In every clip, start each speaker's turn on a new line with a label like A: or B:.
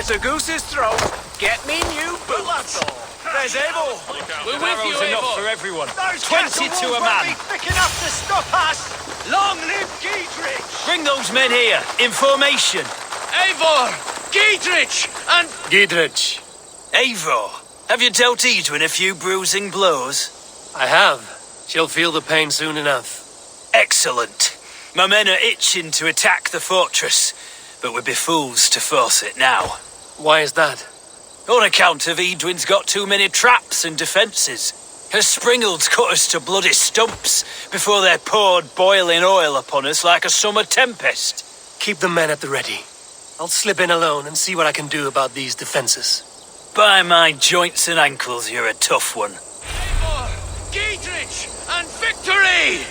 A: slit a goose's throat, get me new boots. There's Eivor.
B: We're with you,
C: enough for
B: Eivor.
C: everyone.
A: Those
C: 20 to a man.
A: thick enough to stop us. Long live Giedrich.
C: Bring those men here, in formation.
B: Eivor! Giedrich! And...
C: Giedrich. Eivor, have you dealt Edwin a few bruising blows?
B: I have. She'll feel the pain soon enough.
C: Excellent. My men are itching to attack the fortress, but we'd be fools to force it now.
B: Why is that?
C: On account of Edwin's got too many traps and defences. Her springalds cut us to bloody stumps before they poured boiling oil upon us like a summer tempest.
B: Keep the men at the ready. I'll slip in alone and see what I can do about these defences.
C: By my joints and ankles, you're a tough one.
B: Eivor! Giedrich! And victory!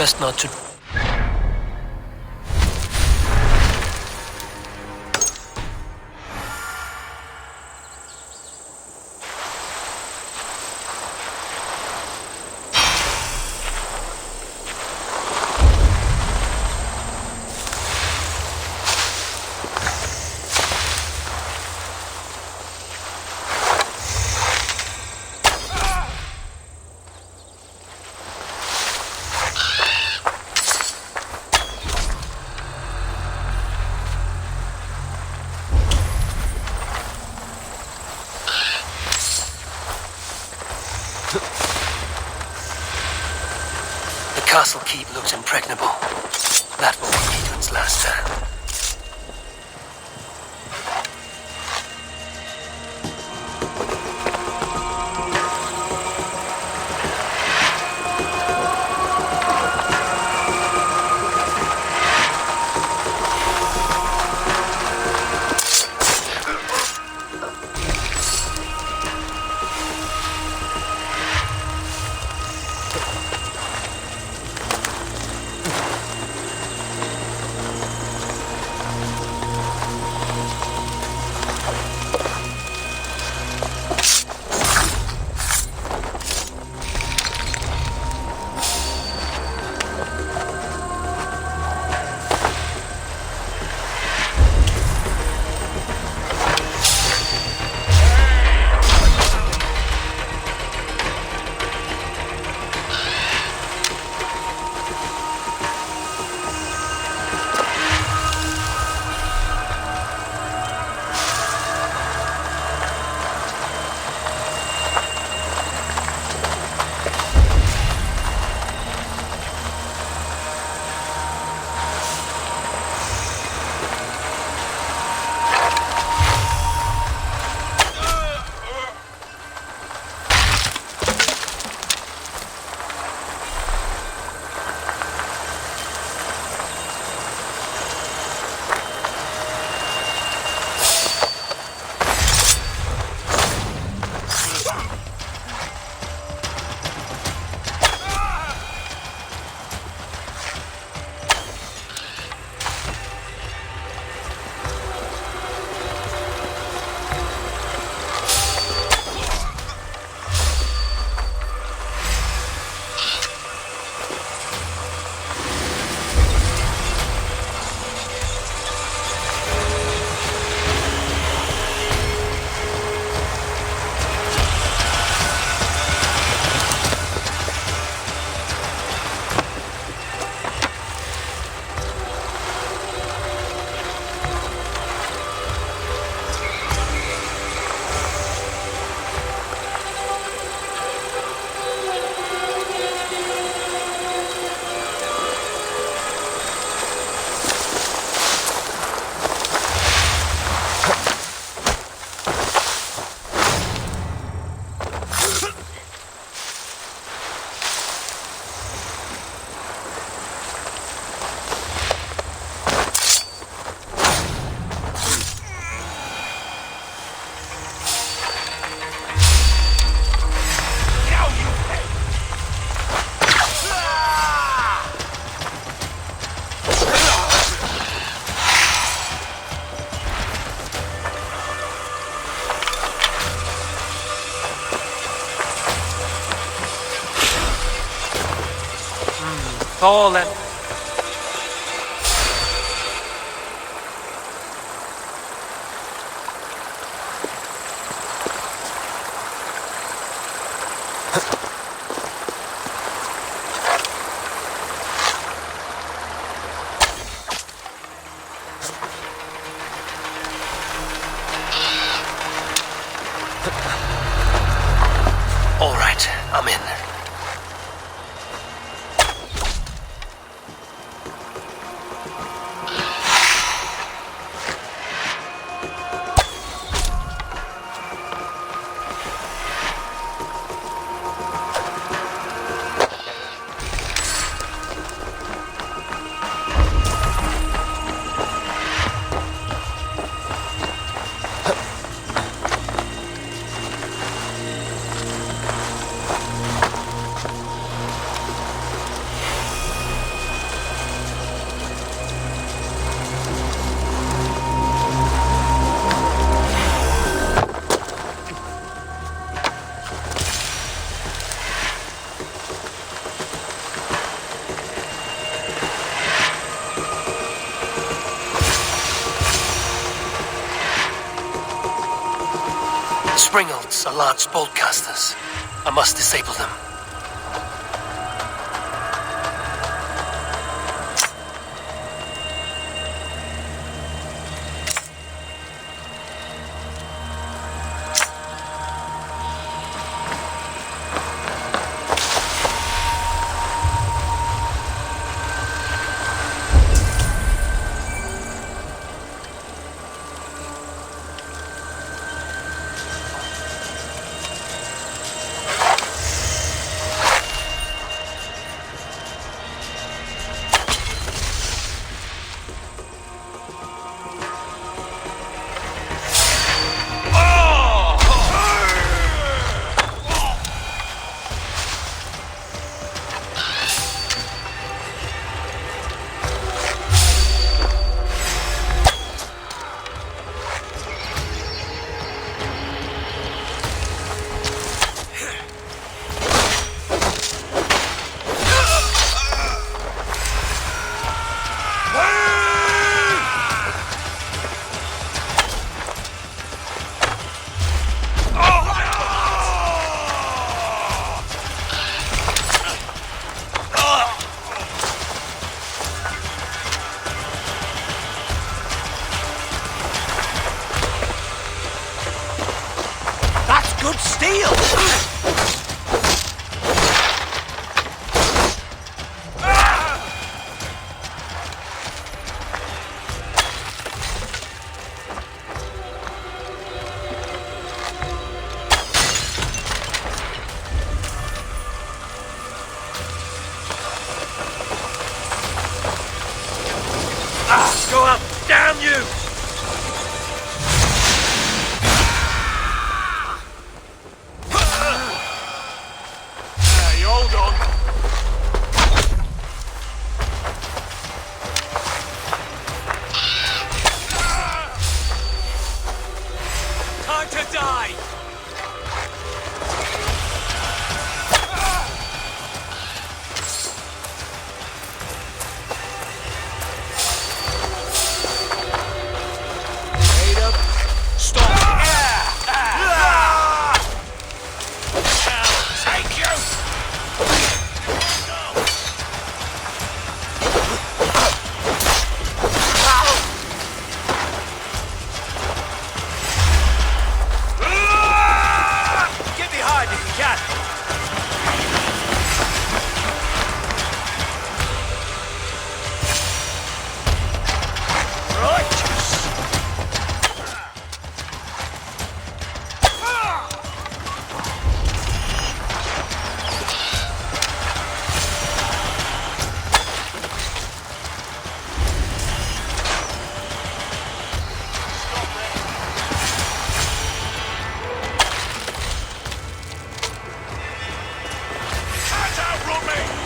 B: Best not to... The castle keep looks impregnable. That will be Edwin's last stand. Fallen. All right, I'm in. Springolds are large boltcasters. I must disable them.
A: Good steel! Go up! Damn you! Hold on. Time to die. Wait up. Stop. Take you.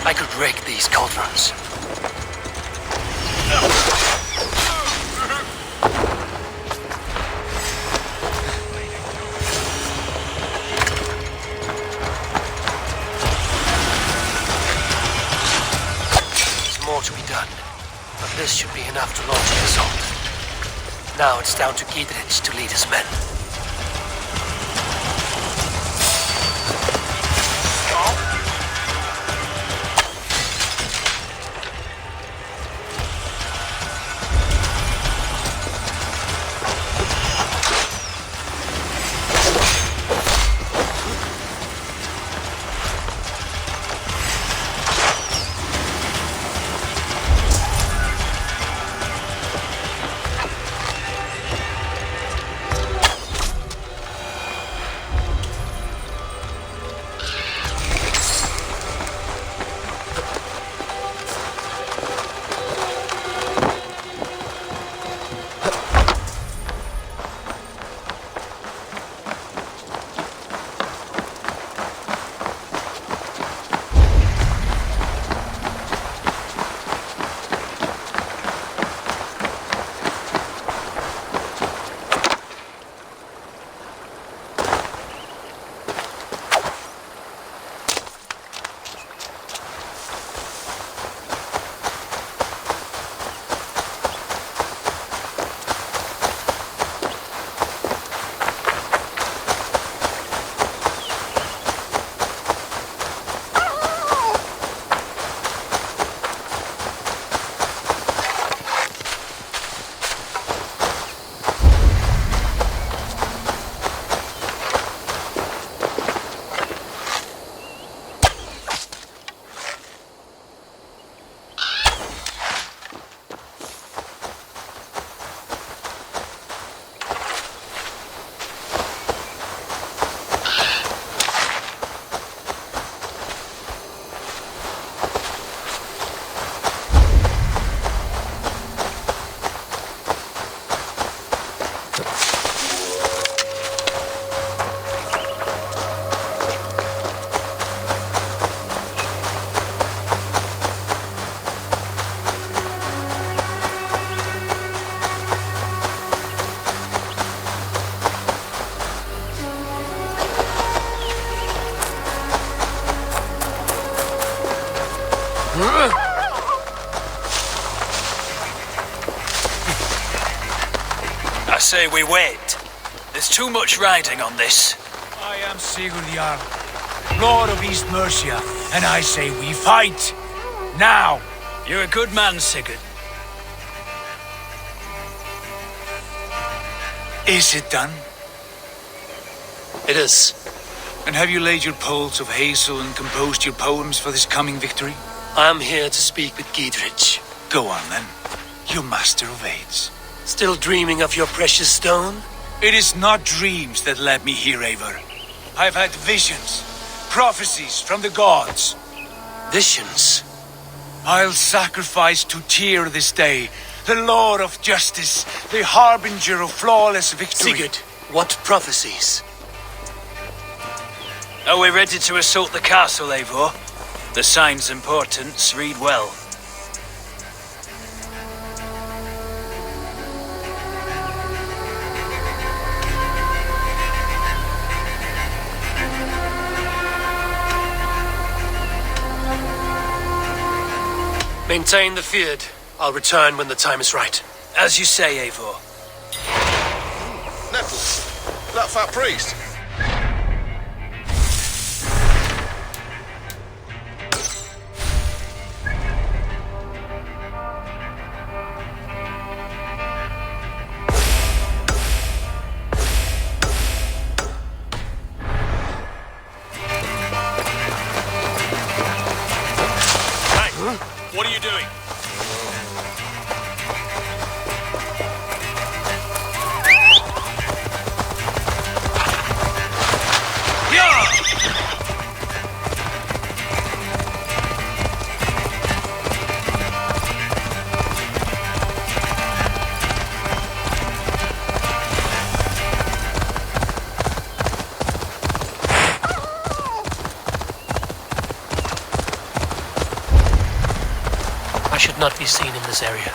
B: I could rake these cauldrons. enough to launch the assault. Now it's down to Gidrich to lead his men.
C: I say we wait. There's too much riding on this.
D: I am Sigurd Jarl, Lord of East Mercia, and I say we fight! Now!
C: You're a good man, Sigurd.
D: Is it done?
B: It is.
D: And have you laid your poles of hazel and composed your poems for this coming victory?
B: I am here to speak with Gidrich.
D: Go on then, you master of aids.
B: Still dreaming of your precious stone?
D: It is not dreams that led me here, Eivor. I've had visions, prophecies from the gods.
B: Visions?
D: I'll sacrifice to Tyr this day, the Lord of Justice, the harbinger of flawless victory.
B: Sigurd, what prophecies?
C: Are we ready to assault the castle, Eivor? The signs and portents read well.
B: Maintain the feared. I'll return when the time is right.
C: As you say, Eivor.
A: Nettles. That fat priest. What are you doing?
B: I should not be seen in this area.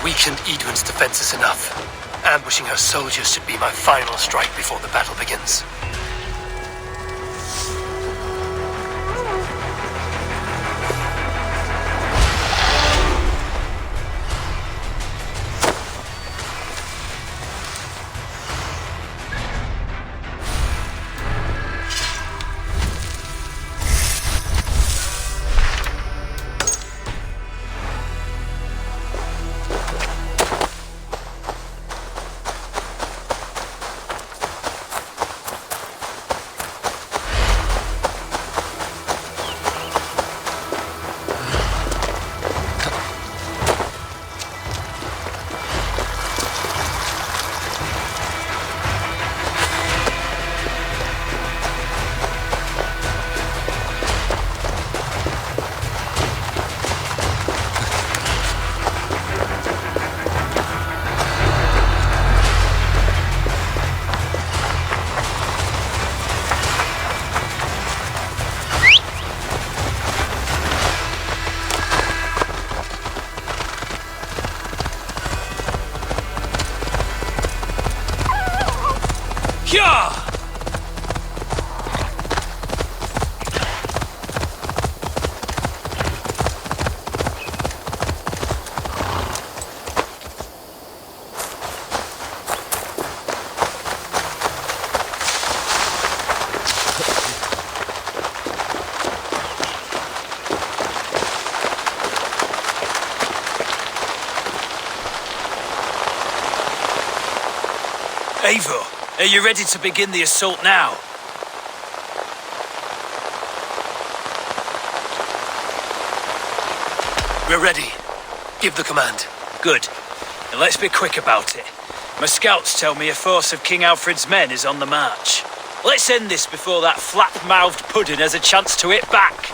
B: Weakened Eidwin's defenses enough. Ambushing her soldiers should be my final strike before the battle begins.
C: Eivor, are you ready to begin the assault now?
B: We're ready. Give the command.
C: Good. And let's be quick about it. My scouts tell me a force of King Alfred's men is on the march. Let's end this before that flap-mouthed pudding has a chance to hit back.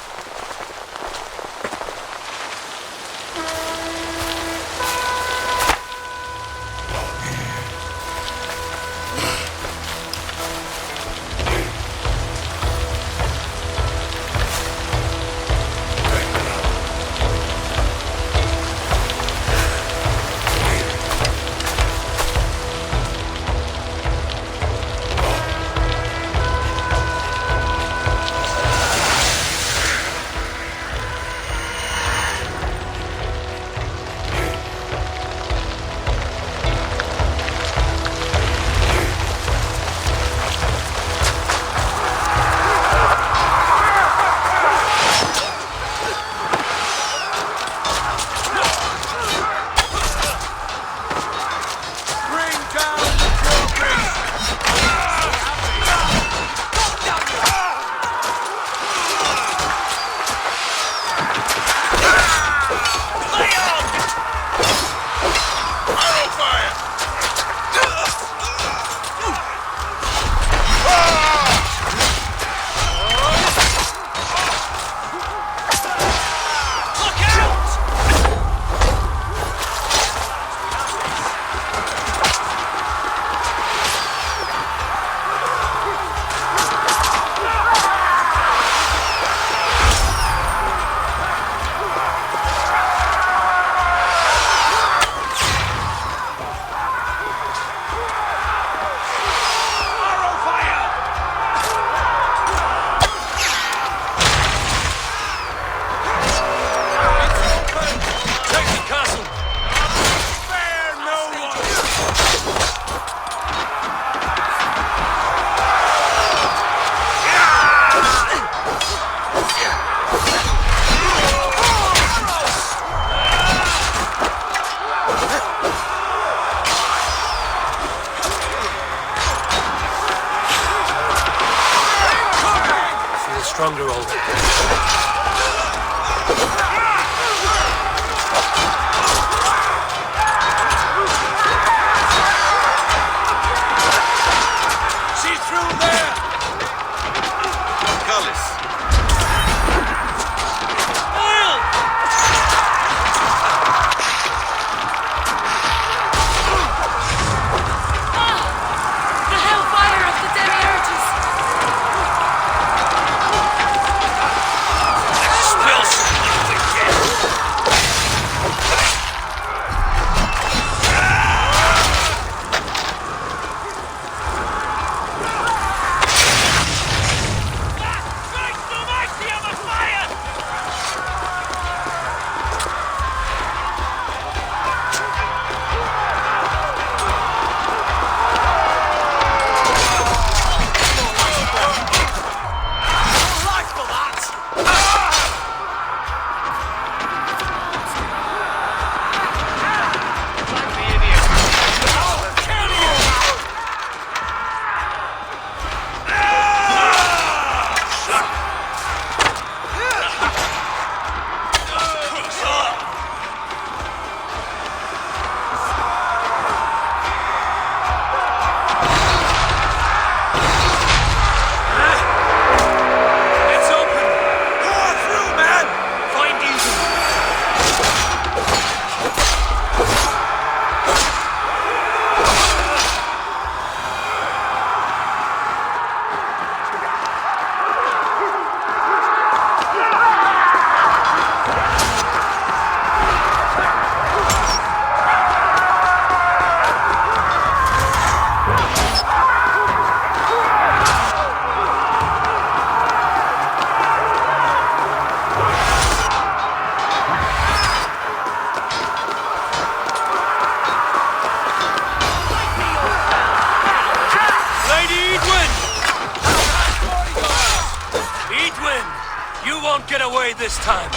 C: Get away this time.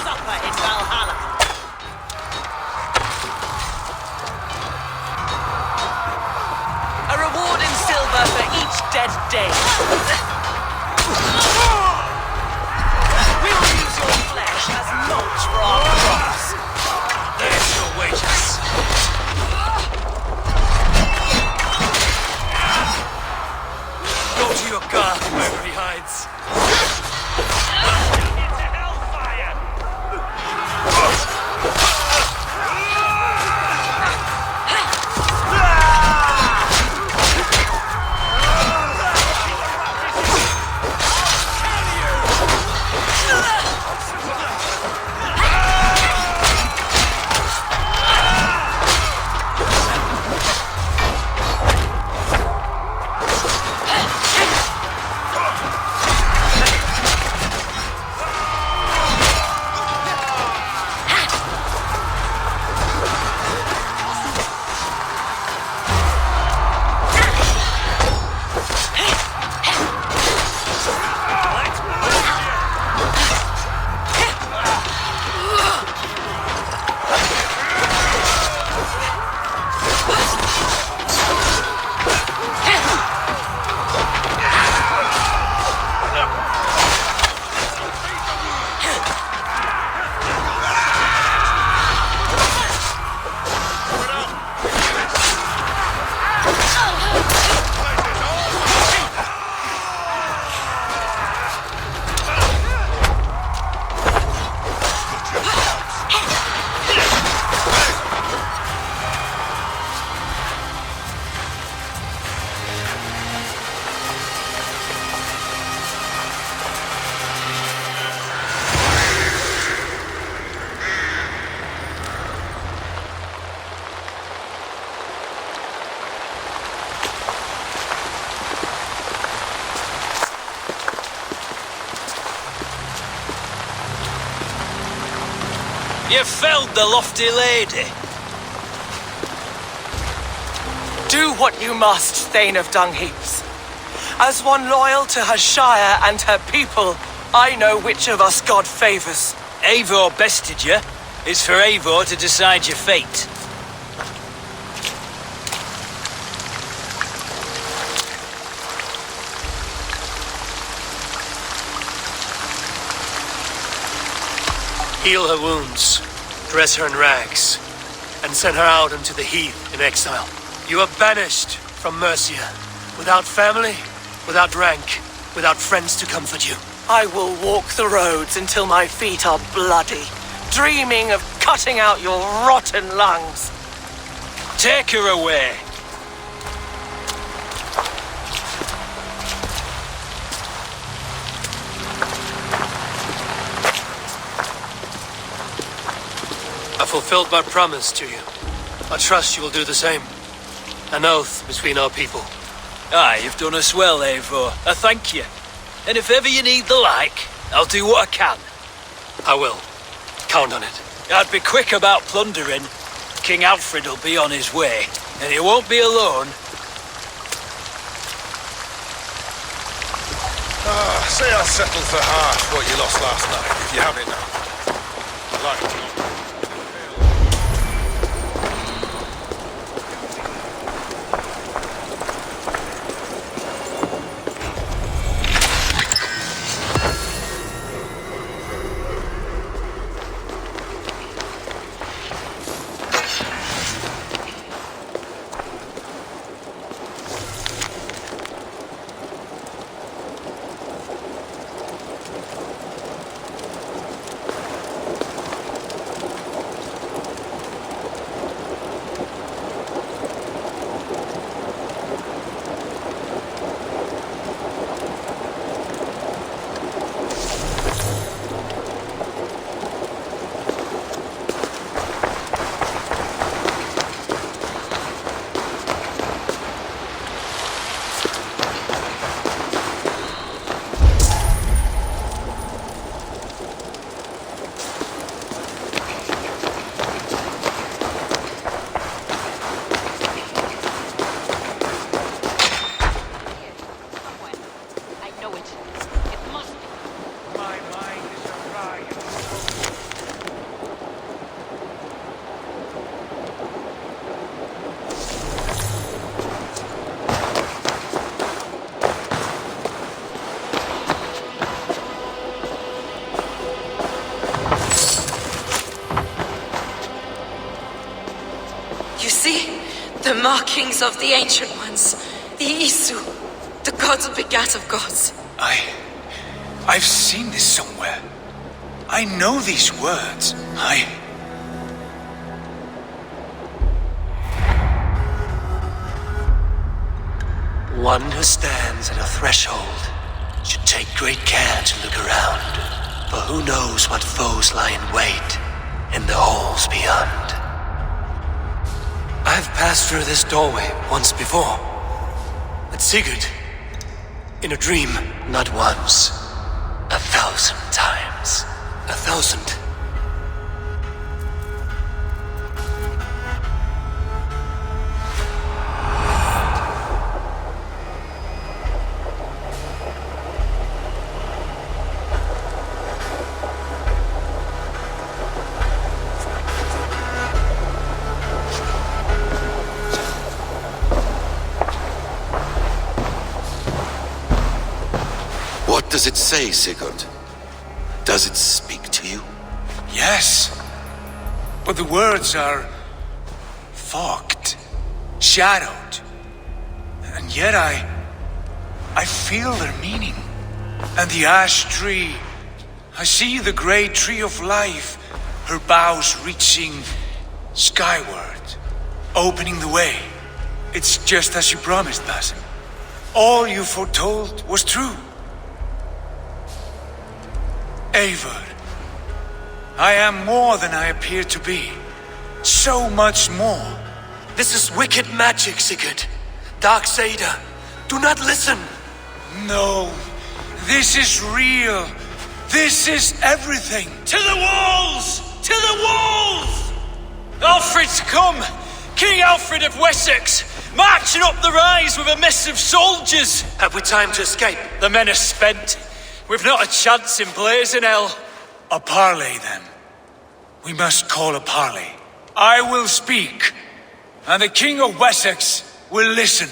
E: Supper in Valhalla. A reward in silver for each dead day. We will use your flesh as mulch for our crops.
C: There's your wages. Go to your god, wherever he hides. Into hellfire! You felled the lofty lady.
E: Do what you must, Thane of Dungheaps. As one loyal to her shire and her people, I know which of us God favors.
C: Eivor bested you. It's for Eivor to decide your fate.
B: Heal her wounds, dress her in rags, and send her out into the heath in exile. You are banished from Mercia, without family, without rank, without friends to comfort you.
E: I will walk the roads until my feet are bloody, dreaming of cutting out your rotten lungs.
C: Take her away.
B: I fulfilled my promise to you. I trust you will do the same. An oath between our people.
C: Aye, you've done us well, Eivor. I thank you. And if ever you need the like, I'll do what I can.
B: I will. Count on it.
C: I'd be quick about plundering. King Alfred will be on his way, and he won't be alone.
F: Say I settled for half what you lost last night, if you have it now. Like.
G: The markings of the Ancient Ones. The Isu. The gods begat of gods.
D: I've seen this somewhere. I know these words.
B: One who stands at a threshold should take great care to look around, for who knows what foes lie in wait in the halls beyond. I've passed through this doorway once before. At Sigurd. In a dream. Not once. 1,000 times. 1,000.
H: What does it say, Sigurd? Does it speak to you?
D: Yes. But the words are fogged, shadowed. And yet I feel their meaning. And the ash tree, I see the great tree of life, her boughs reaching skyward, opening the way. It's just as you promised, Basim. All you foretold was true. Eivor, I am more than I appear to be. So much more.
B: This is wicked magic, Sigurd. Dark Seder. Do not listen.
D: No, this is real. This is everything.
C: To the walls! To the walls! Alfred's come! King Alfred of Wessex, marching up the rise with a mess of soldiers.
B: Have we time to escape?
C: The men are spent. We've not a chance in blazing hell.
D: A parley, then. We must call a parley. I will speak, and the King of Wessex will listen.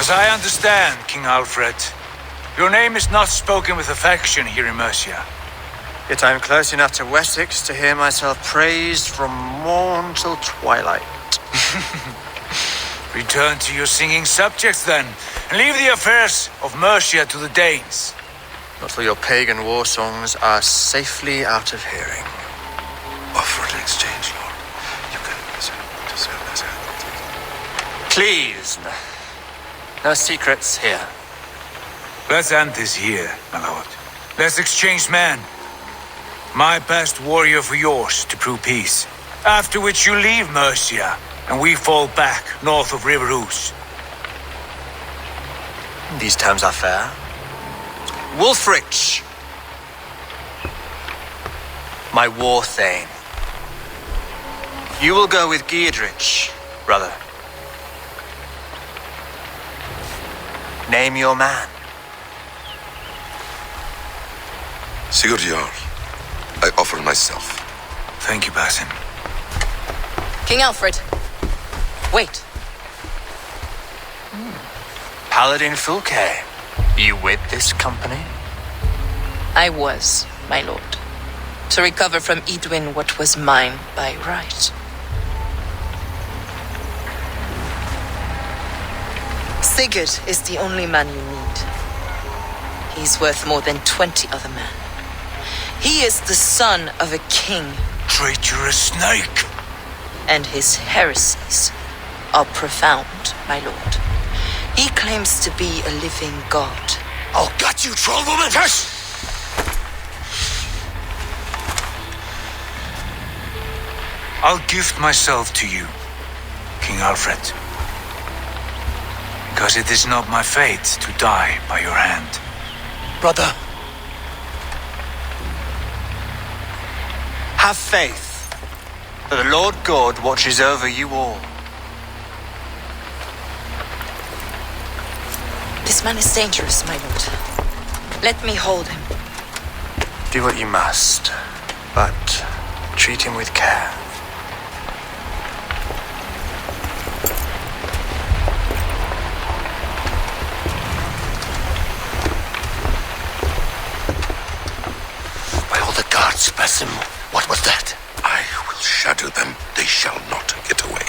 D: As I understand, King Alfred, your name is not spoken with affection here in Mercia.
I: Yet I am close enough to Wessex to hear myself praised from morn till twilight.
D: Return to your singing subjects then, and leave the affairs of Mercia to the Danes.
I: Not till your pagan war songs are safely out of hearing.
H: Offer an exchange, Lord. You can deserve as
I: Please, no secrets here.
D: Let's end this here, my lord. Let's exchange men. My best warrior for yours to prove peace. After which you leave Mercia, and we fall back north of River Ouse.
I: These terms are fair. Wulfrich, my war thane. You will go with Geodrich, brother. Name your man.
H: Sigurd Jarl, I offer myself.
D: Thank you, Basim.
G: King Alfred. Wait.
I: Paladin Fulke, you with this company?
G: I was, my lord. To recover from Edwin what was mine by right. Sigurd is the only man you need. He's worth more than 20 other men. He is the son of a king.
D: Traitorous snake!
G: And his heresies are profound, my lord. He claims to be a living god.
B: I'll gut you, troll woman!
D: Tush! I'll gift myself to you, King Alfred. Because it is not my fate to die by your hand.
B: Brother,
I: Have faith that the Lord God watches over you all.
G: This man is dangerous, my lord. Let me hold him.
I: Do what you must, but treat him with care.
B: by all the gods, Basim, what was that?
H: I will shadow them. They shall not get away.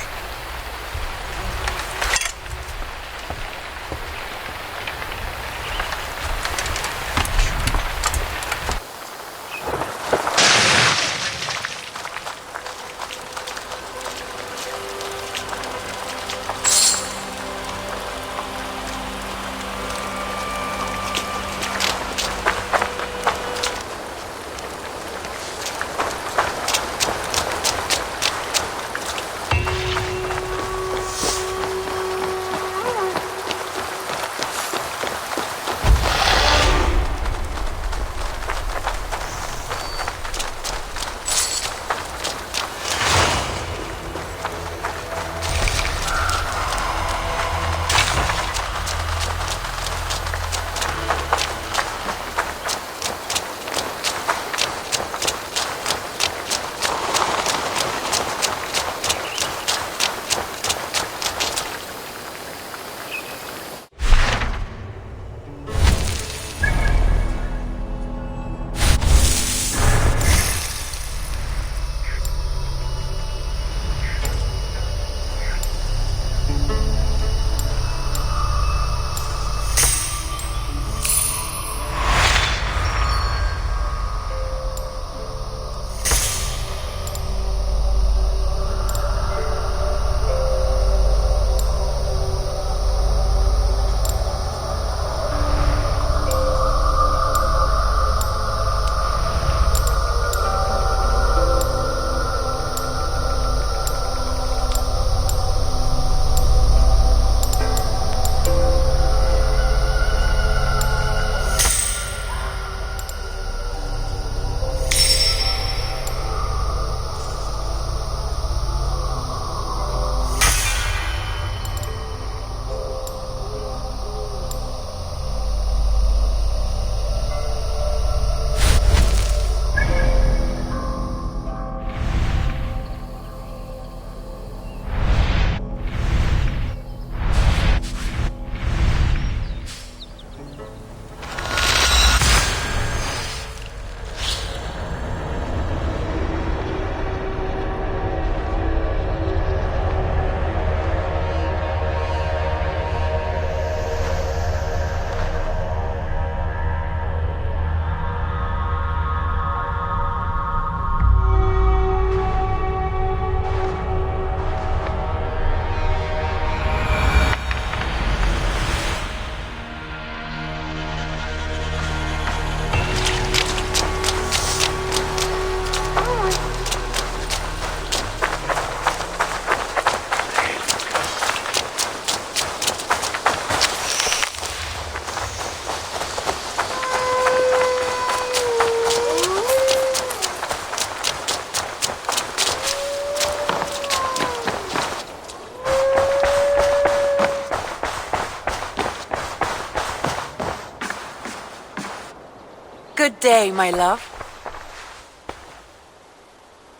J: good day, my love.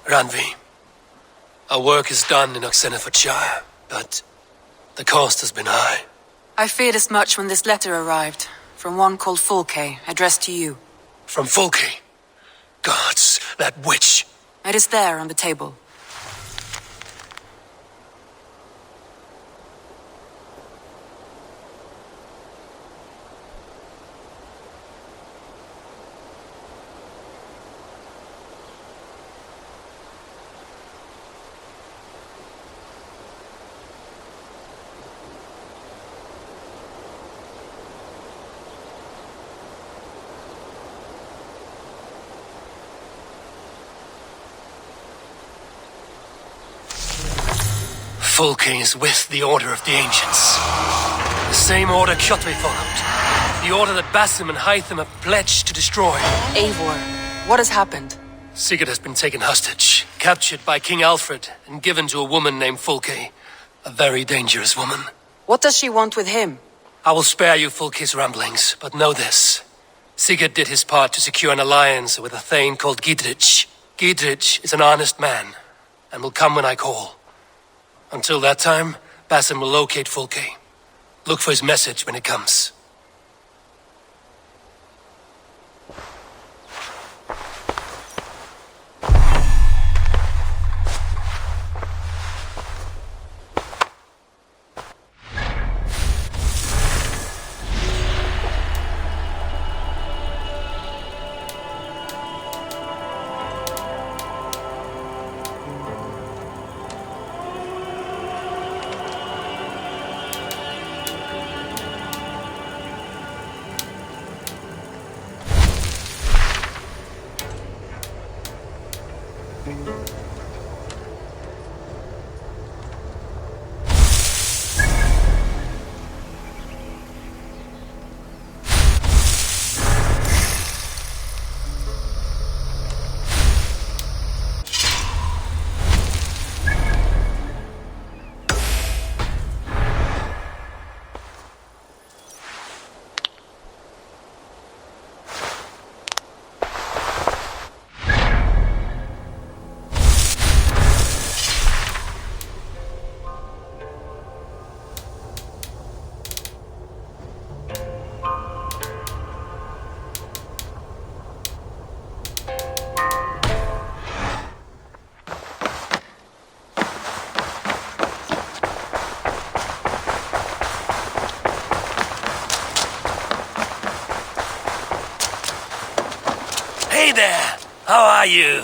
B: Randvi, our work is done in Oxenfordshire, but the cost has been high.
J: I feared as much when this letter arrived, from one called Fulke, addressed to you.
B: From Fulke? Gods, that witch!
J: It is there on the table.
B: Fulke is with the Order of the Ancients. The same order Kjotve followed. The order that Basim and Hytham have pledged to destroy.
J: Eivor, what has happened?
B: Sigurd has been taken hostage, captured by King Alfred, and given to a woman named Fulke. A very dangerous woman.
J: What does she want with him?
B: I will spare you Fulke's ramblings, but know this. Sigurd did his part to secure an alliance with a thane called Gidrich. Gidrich is an honest man, and will come when I call. Until that time, Basim will locate Fulke. Look for his message when it comes. Hey there! How are you?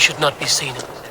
B: should not be seen in this area.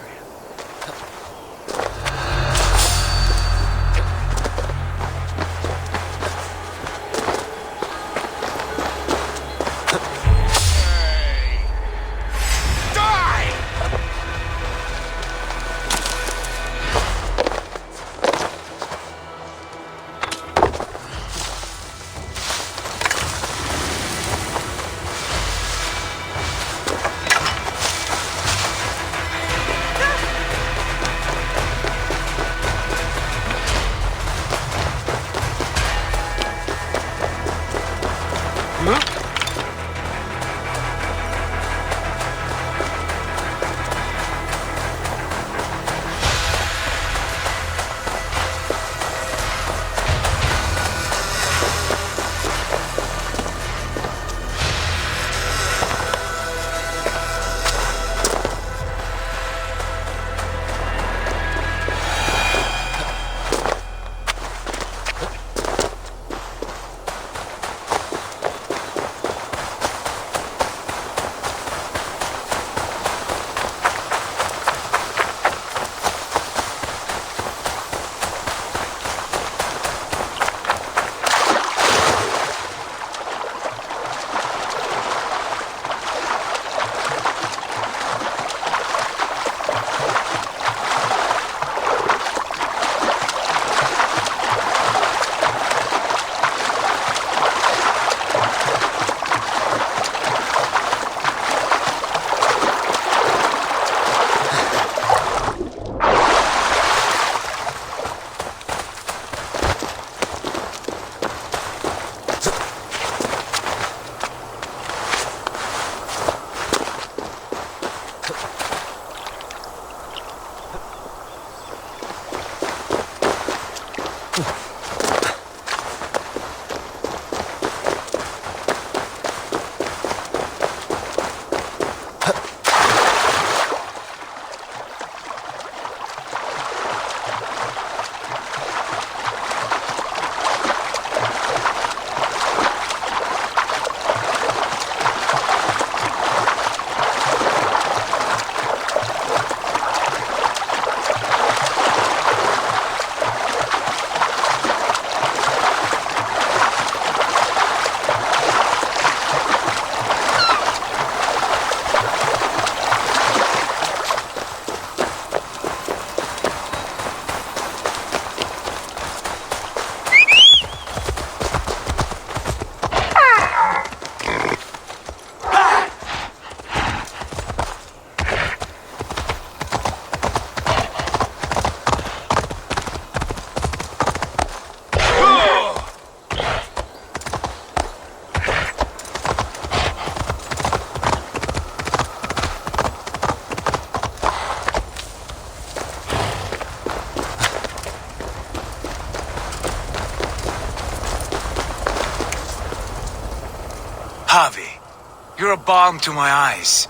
D: You're a balm to my eyes.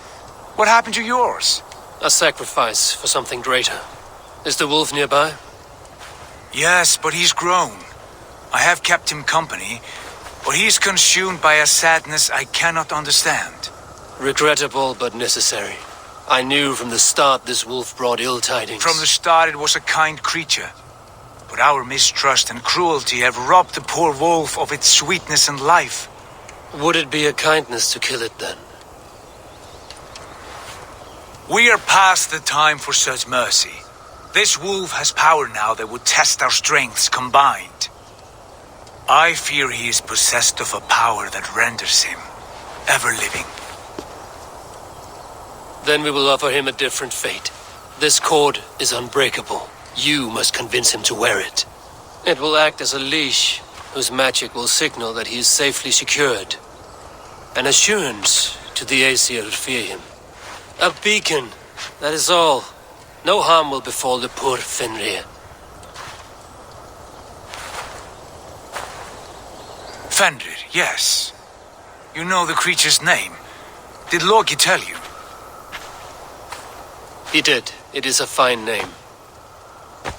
D: What happened to yours?
B: A sacrifice for something greater. Is the wolf nearby?
D: Yes, but he's grown. I have kept him company, but he's consumed by a sadness I cannot understand.
B: Regrettable, but necessary. I knew from the start this wolf brought ill tidings.
D: From the start it was a kind creature. But our mistrust and cruelty have robbed the poor wolf of its sweetness and life.
B: Would it be a kindness to kill it then?
D: We are past the time for such mercy. This wolf has power now that would test our strengths combined. I fear he is possessed of a power that renders him ever-living.
B: Then we will offer him a different fate. This cord is unbreakable. You must convince him to wear it. It will act as a leash, whose magic will signal that he is safely secured. An assurance to the Aesir who fear him. A beacon, that is all. No harm will befall the poor Fenrir.
D: Fenrir, yes. You know the creature's name. Did Loki tell you?
B: He did. It is a fine name.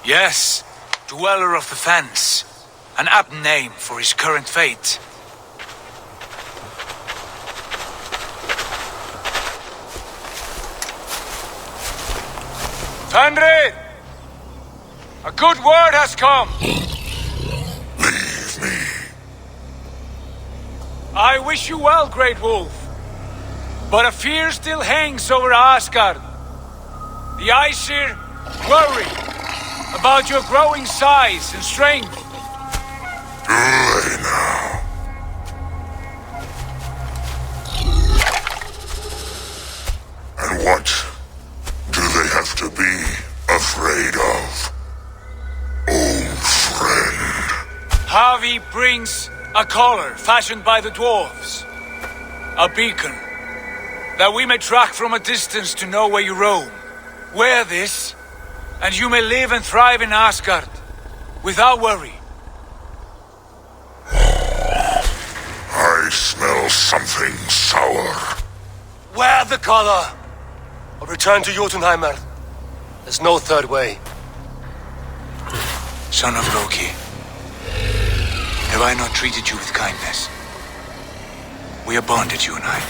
D: Yes, Dweller of the Fens. An apt name for his current fate. Fenrir! A good word has come!
H: Leave me.
D: I wish you well, Great Wolf. But a fear still hangs over Asgard. The Aesir worry about your growing size and strength.
H: Do they now? And what do they have to be afraid of? Old friend.
D: Havi brings a collar fashioned by the dwarves. A beacon, that we may track from a distance to know where you roam. Wear this, and you may live and thrive in Asgard, without worry.
H: I smell something sour.
B: Wear the collar, or return to Jotunheimer. There's no third way.
D: Son of Loki, have I not treated you with kindness? We are bonded, you and I.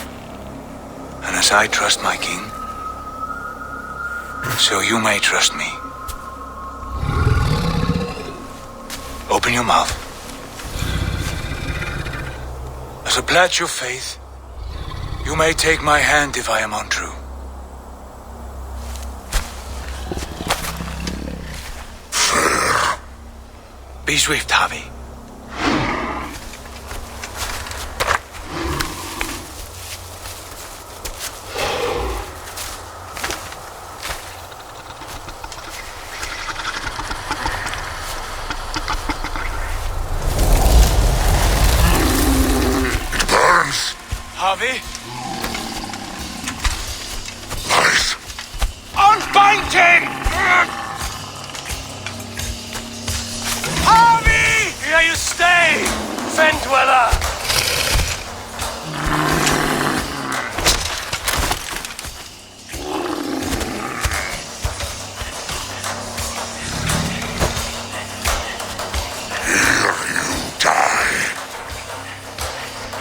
D: And as I trust my king, so you may trust me. Open your mouth. As a pledge of faith, you may take my hand if I am untrue.
H: Fair.
D: Be swift, Havi. Havi?
H: Lies.
D: Unbind him! Havi!
B: Here you stay, Fen Dweller!
H: Here you die.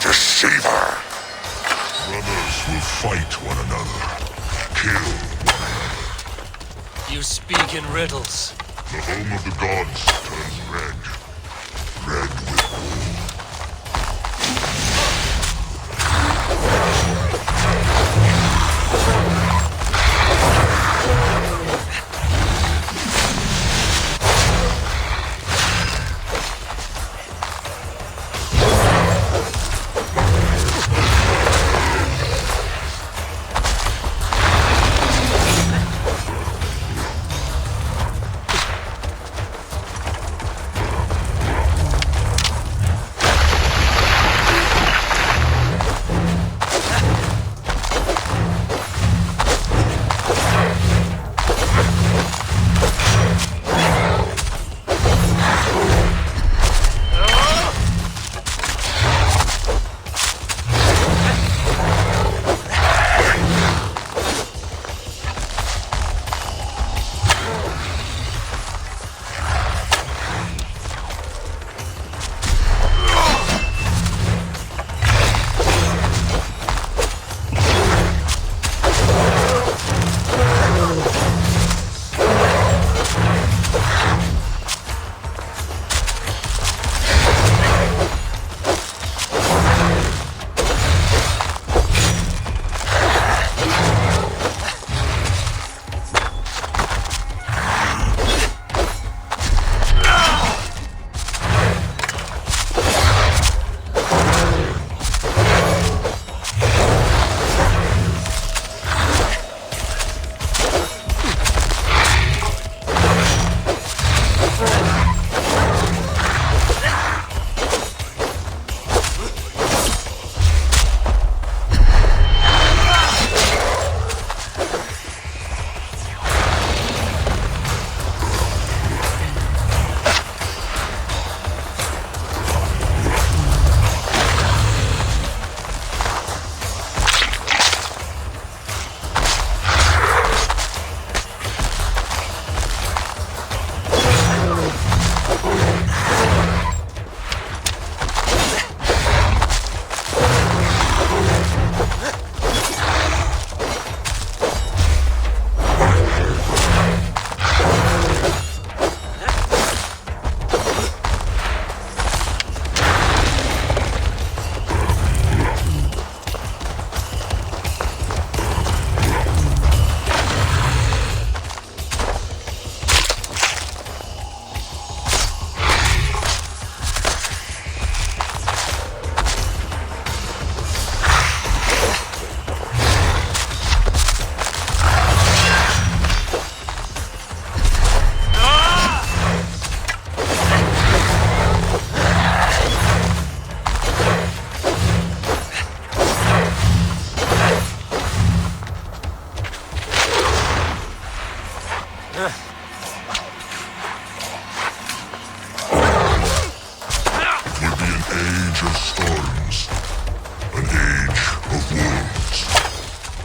H: Deceiver. Brothers will fight one another. Kill one another.
B: You speak in riddles.
H: The home of the gods turns red. Red with wool.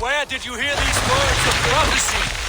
B: Where did you hear these words of prophecy?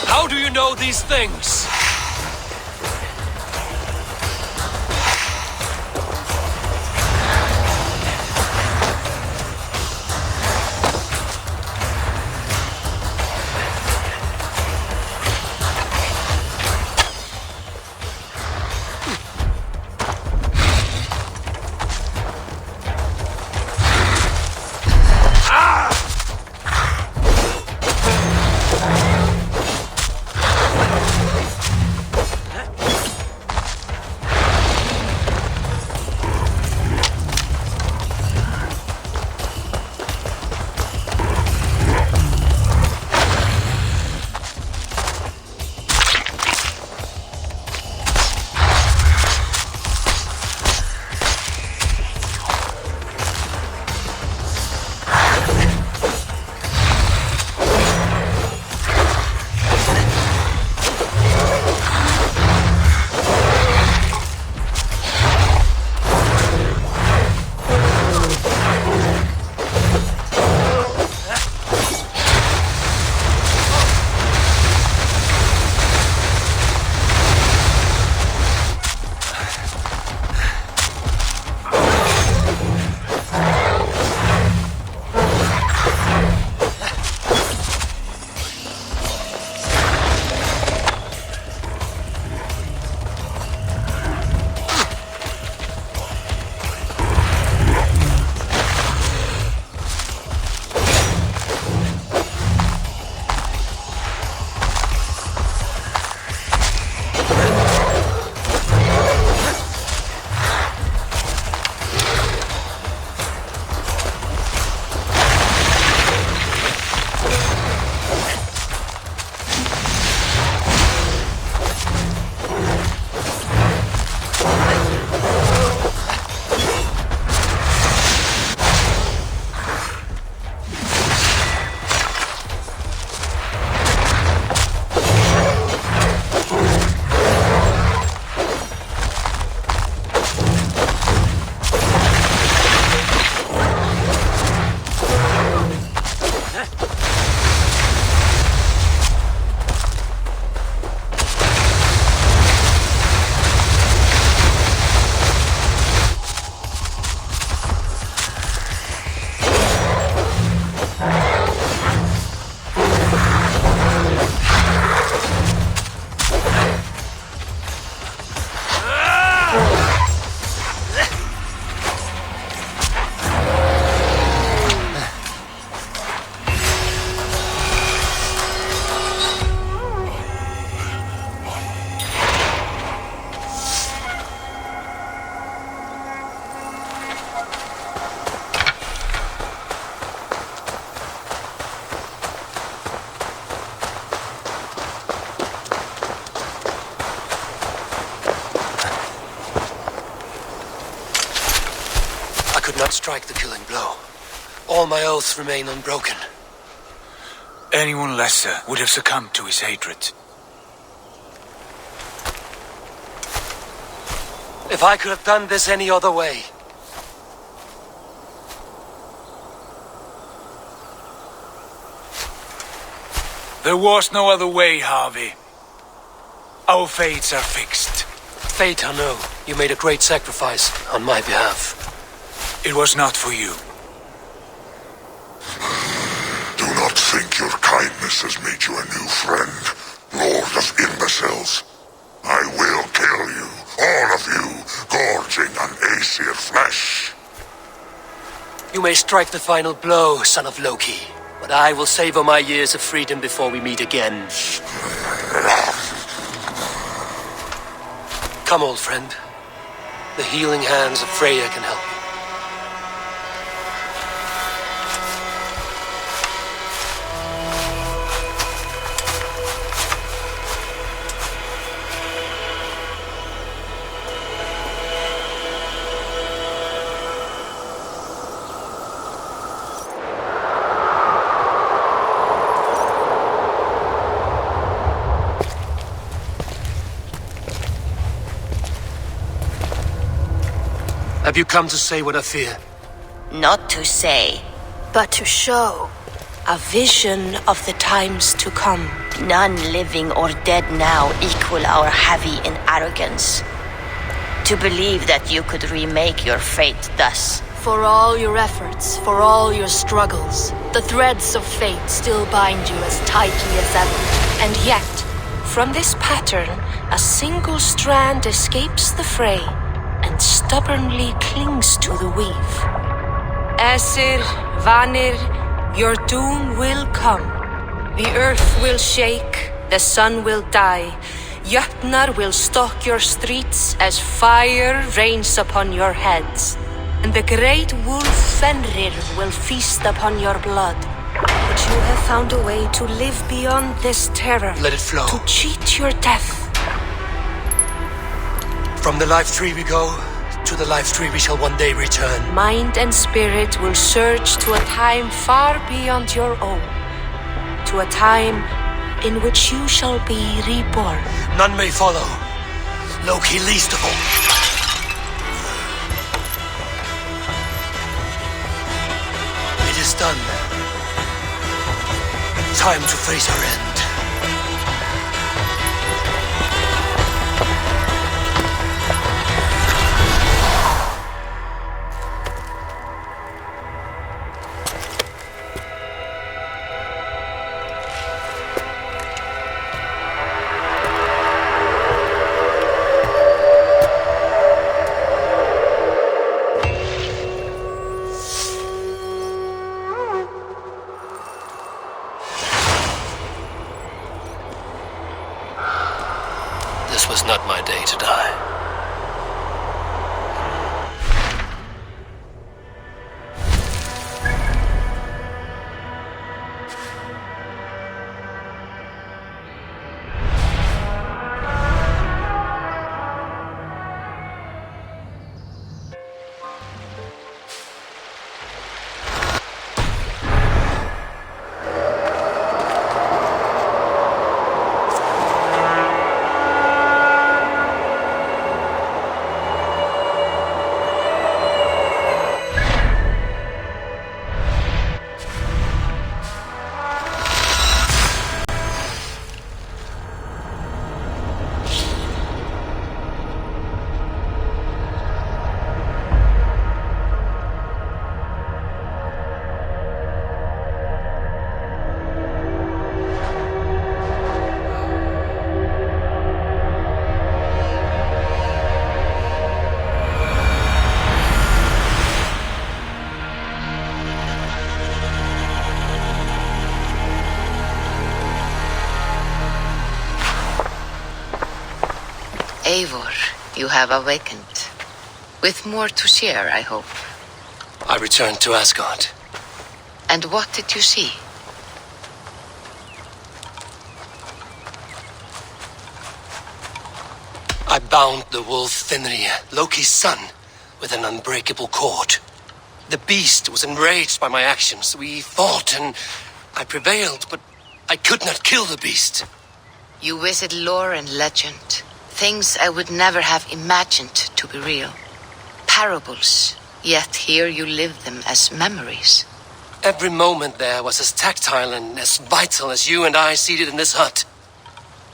B: How do you know these things? could not strike the killing blow. All my oaths remain unbroken.
D: Anyone lesser would have succumbed to his hatred.
B: If I could have done this any other way.
D: There was no other way, Harvey. Our fates are fixed.
B: Fate, I know. You made a great sacrifice on my behalf.
D: It was not for you.
H: Do not think your kindness has made you a new friend, Lord of Imbeciles. I will kill you, all of you, gorging on Aesir flesh.
B: You may strike the final blow, son of Loki, but I will savor my years of freedom before we meet again. Come, old friend. The healing hands of Freya can help you. Have you come to say what I fear?
K: Not to say, but to show. A vision of the times to come. None living or dead now equal our heavy in arrogance. To believe that you could remake your fate thus.
L: For all your efforts, for all your struggles, the threads of fate still bind you as tightly as ever. And yet, from this pattern, a single strand escapes the fray and stubbornly clings to the weave. Aesir, Vanir, your doom will come. The earth will shake, the sun will die. Jötnar will stalk your streets as fire rains upon your heads. And the great wolf Fenrir will feast upon your blood. But you have found a way to live beyond this terror.
B: Let it flow.
L: To cheat your death.
B: From the life tree we go, to the life tree we shall one day return.
L: Mind and spirit will surge to a time far beyond your own. To a time in which you shall be reborn.
B: None may follow. Loki least of all. It is done. Time to face our end. This was not my day to die.
G: Eivor, you have awakened. With more to share, I hope.
B: I returned to Asgard.
G: And what did you see?
B: I bound the wolf Fenrir, Loki's son, with an unbreakable cord. The beast was enraged by my actions. We fought and I prevailed, but I could not kill the beast.
G: You visit lore and legend. Things I would never have imagined to be real. Parables, yet here you live them as memories.
B: Every moment there was as tactile and as vital as you and I seated in this hut.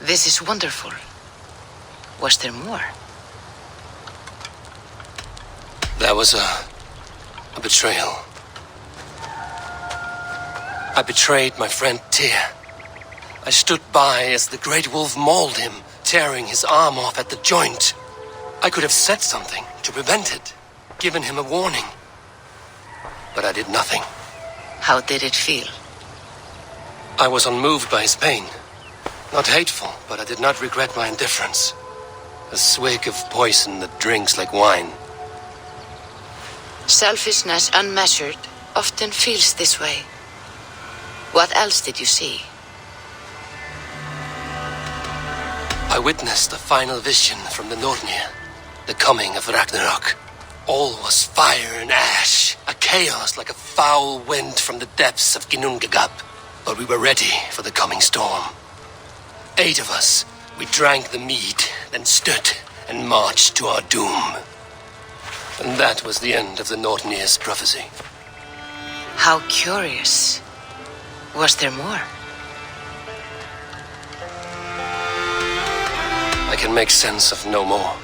G: This is wonderful. Was there more?
B: There was a betrayal. I betrayed my friend Tyr. I stood by as the great wolf mauled him, tearing his arm off at the joint. I could have said something to prevent it, given him a warning. But I did nothing.
G: How did it feel?
B: I was unmoved by his pain. Not hateful, but I did not regret my indifference. A swig of poison that drinks like wine.
G: Selfishness unmeasured often feels this way. What else did you see?
B: I witnessed the final vision from the Nornir, the coming of Ragnarok. All was fire and ash, a chaos like a foul wind from the depths of Ginnungagap. But we were ready for the coming storm. 8 of us, we drank the mead, then stood and marched to our doom. And that was the end of the Nornir's prophecy.
G: How curious. Was there more?
B: I can make sense of no more.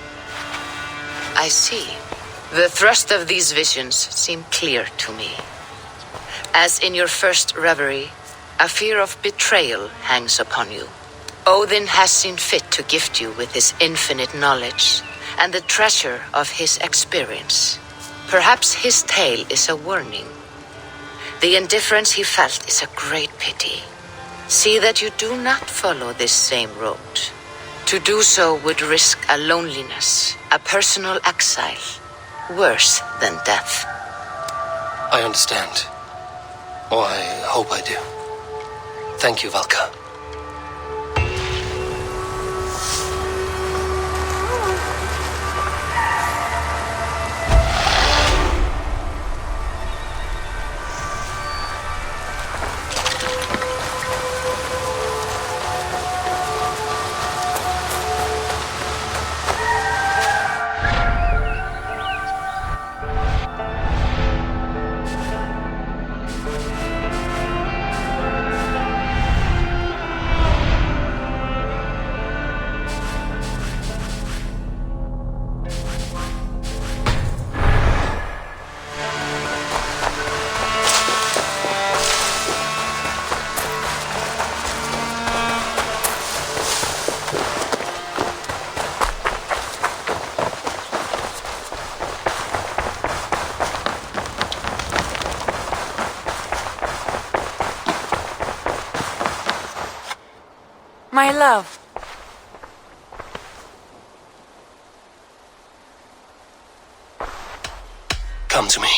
G: I see. The thrust of these visions seem clear to me. As in your first reverie, a fear of betrayal hangs upon you. Odin has seen fit to gift you with his infinite knowledge and the treasure of his experience. Perhaps his tale is a warning. The indifference he felt is a great pity. See that you do not follow this same road. To do so would risk a loneliness, a personal exile, worse than death.
B: I understand. Or I hope I do. Thank you, Valka.
J: My love.
B: Come to me.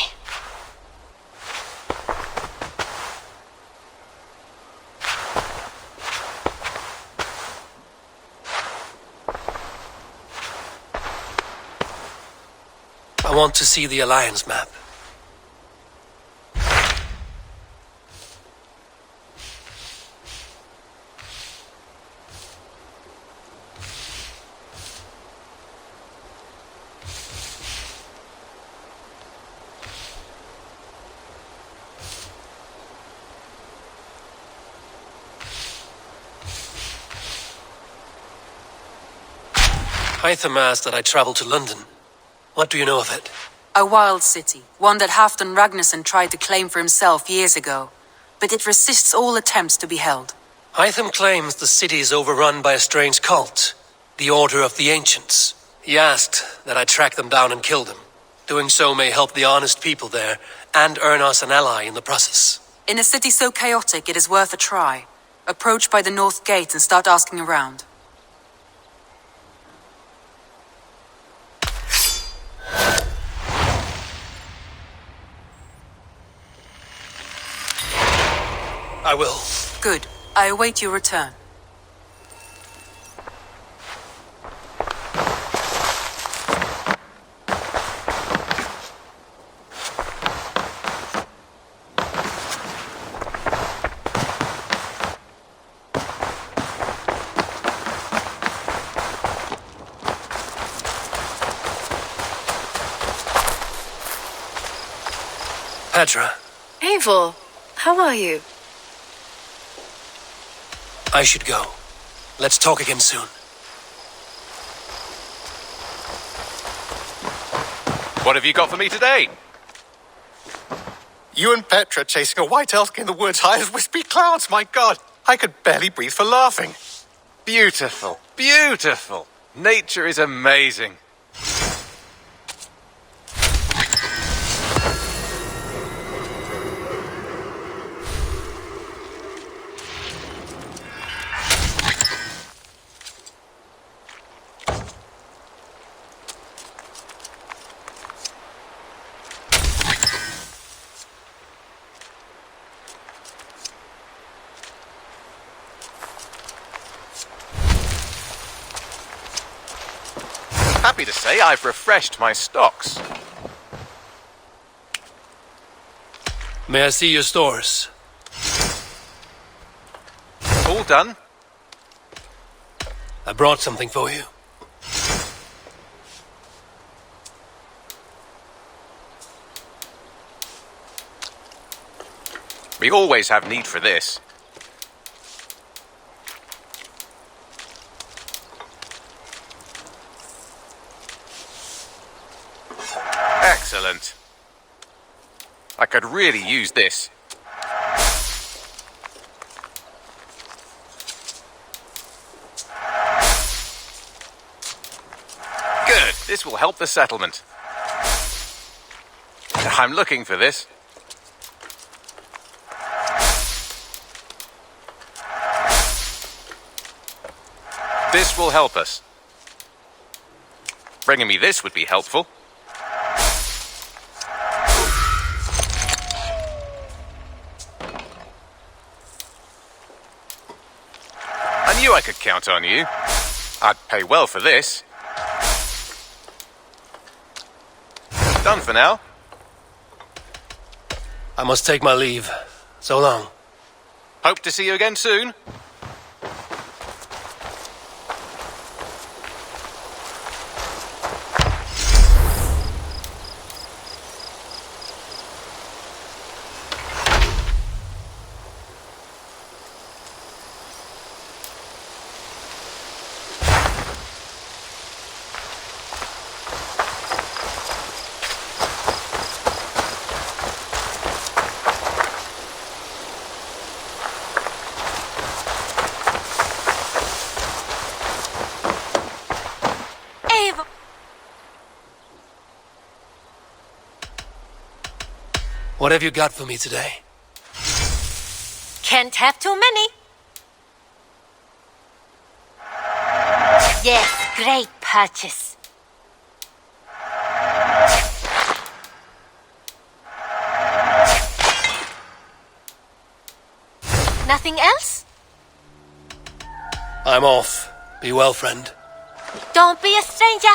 B: I want to see the Alliance map. Hytham asked that I travel to London. What do you know of it?
J: A wild city, one that Halfdan Ragnarsson tried to claim for himself years ago, but it resists all attempts to be held.
B: Hytham claims the city is overrun by a strange cult, the Order of the Ancients. He asked that I track them down and kill them. Doing so may help the honest people there, and earn us an ally in the process.
J: In a city so chaotic, it is worth a try. Approach by the North Gate and start asking around.
B: I will.
J: Good. I await your return.
B: Petra,
L: Eivor, how are you?
B: I should go. Let's talk again soon.
A: What have you got for me today?
M: You and Petra chasing a white elk in the woods high as wispy clouds, my god! I could barely breathe for laughing.
A: Beautiful, beautiful. Nature is amazing. Happy to say I've refreshed my stocks.
B: May I see your stores?
A: All done.
B: I brought something for you.
A: We always have need for this. Excellent. I could really use this. Good. This will help the settlement. I'm looking for this. This will help us. Bringing me this would be helpful. I knew I could count on you. I'd pay well for this. Done for now.
B: I must take my leave. So long.
A: Hope to see you again soon.
B: What have you got for me today?
K: Can't have too many. Yes, great purchase. Nothing else?
B: I'm off. Be well, friend.
K: Don't be a stranger.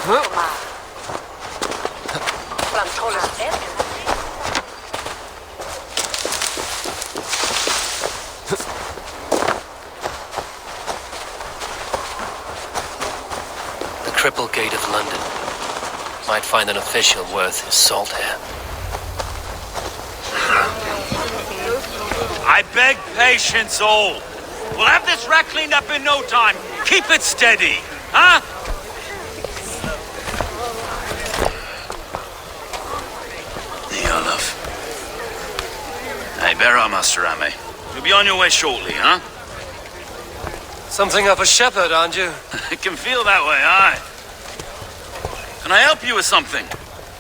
B: The Cripple Gate of London. Might find an official worth his salt here.
N: I beg patience, all. We'll have this wreck cleaned up in no time. Keep it steady, huh? Olaf. Hey, bear up, Master Ame. You'll be on your way shortly, huh?
B: Something of a shepherd, aren't you?
N: It can feel that way, aye. Can I help you with something?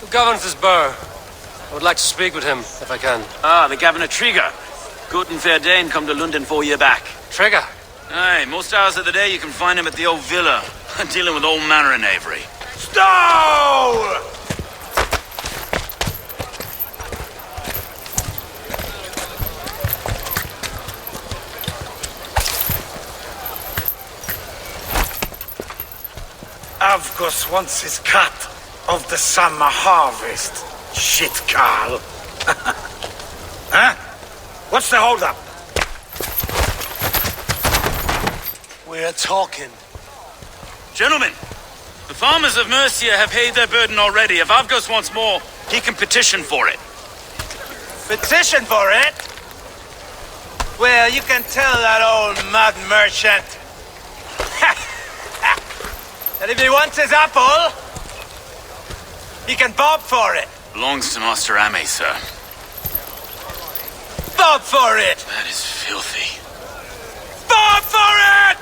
B: Who governs this burr? I would like to speak with him, if I can.
N: Ah, the Governor Trigger. Good and fair Dane come to London 4 year back.
B: Trigger?
N: Aye, most hours of the day you can find him at the old villa, dealing with all manner in Avery. Stow!
O: Avgos wants his cut of the summer harvest. Shit, Carl. Huh? What's the holdup?
B: We're talking.
N: Gentlemen, the farmers of Mercia have paid their burden already. If Avgos wants more, he can petition for it.
O: Petition for it? Well, you can tell that old mud merchant. And if he wants his apple, he can bob for it.
N: Belongs to Master Ame, sir.
O: Bob for it!
N: That is filthy.
O: Bob for it!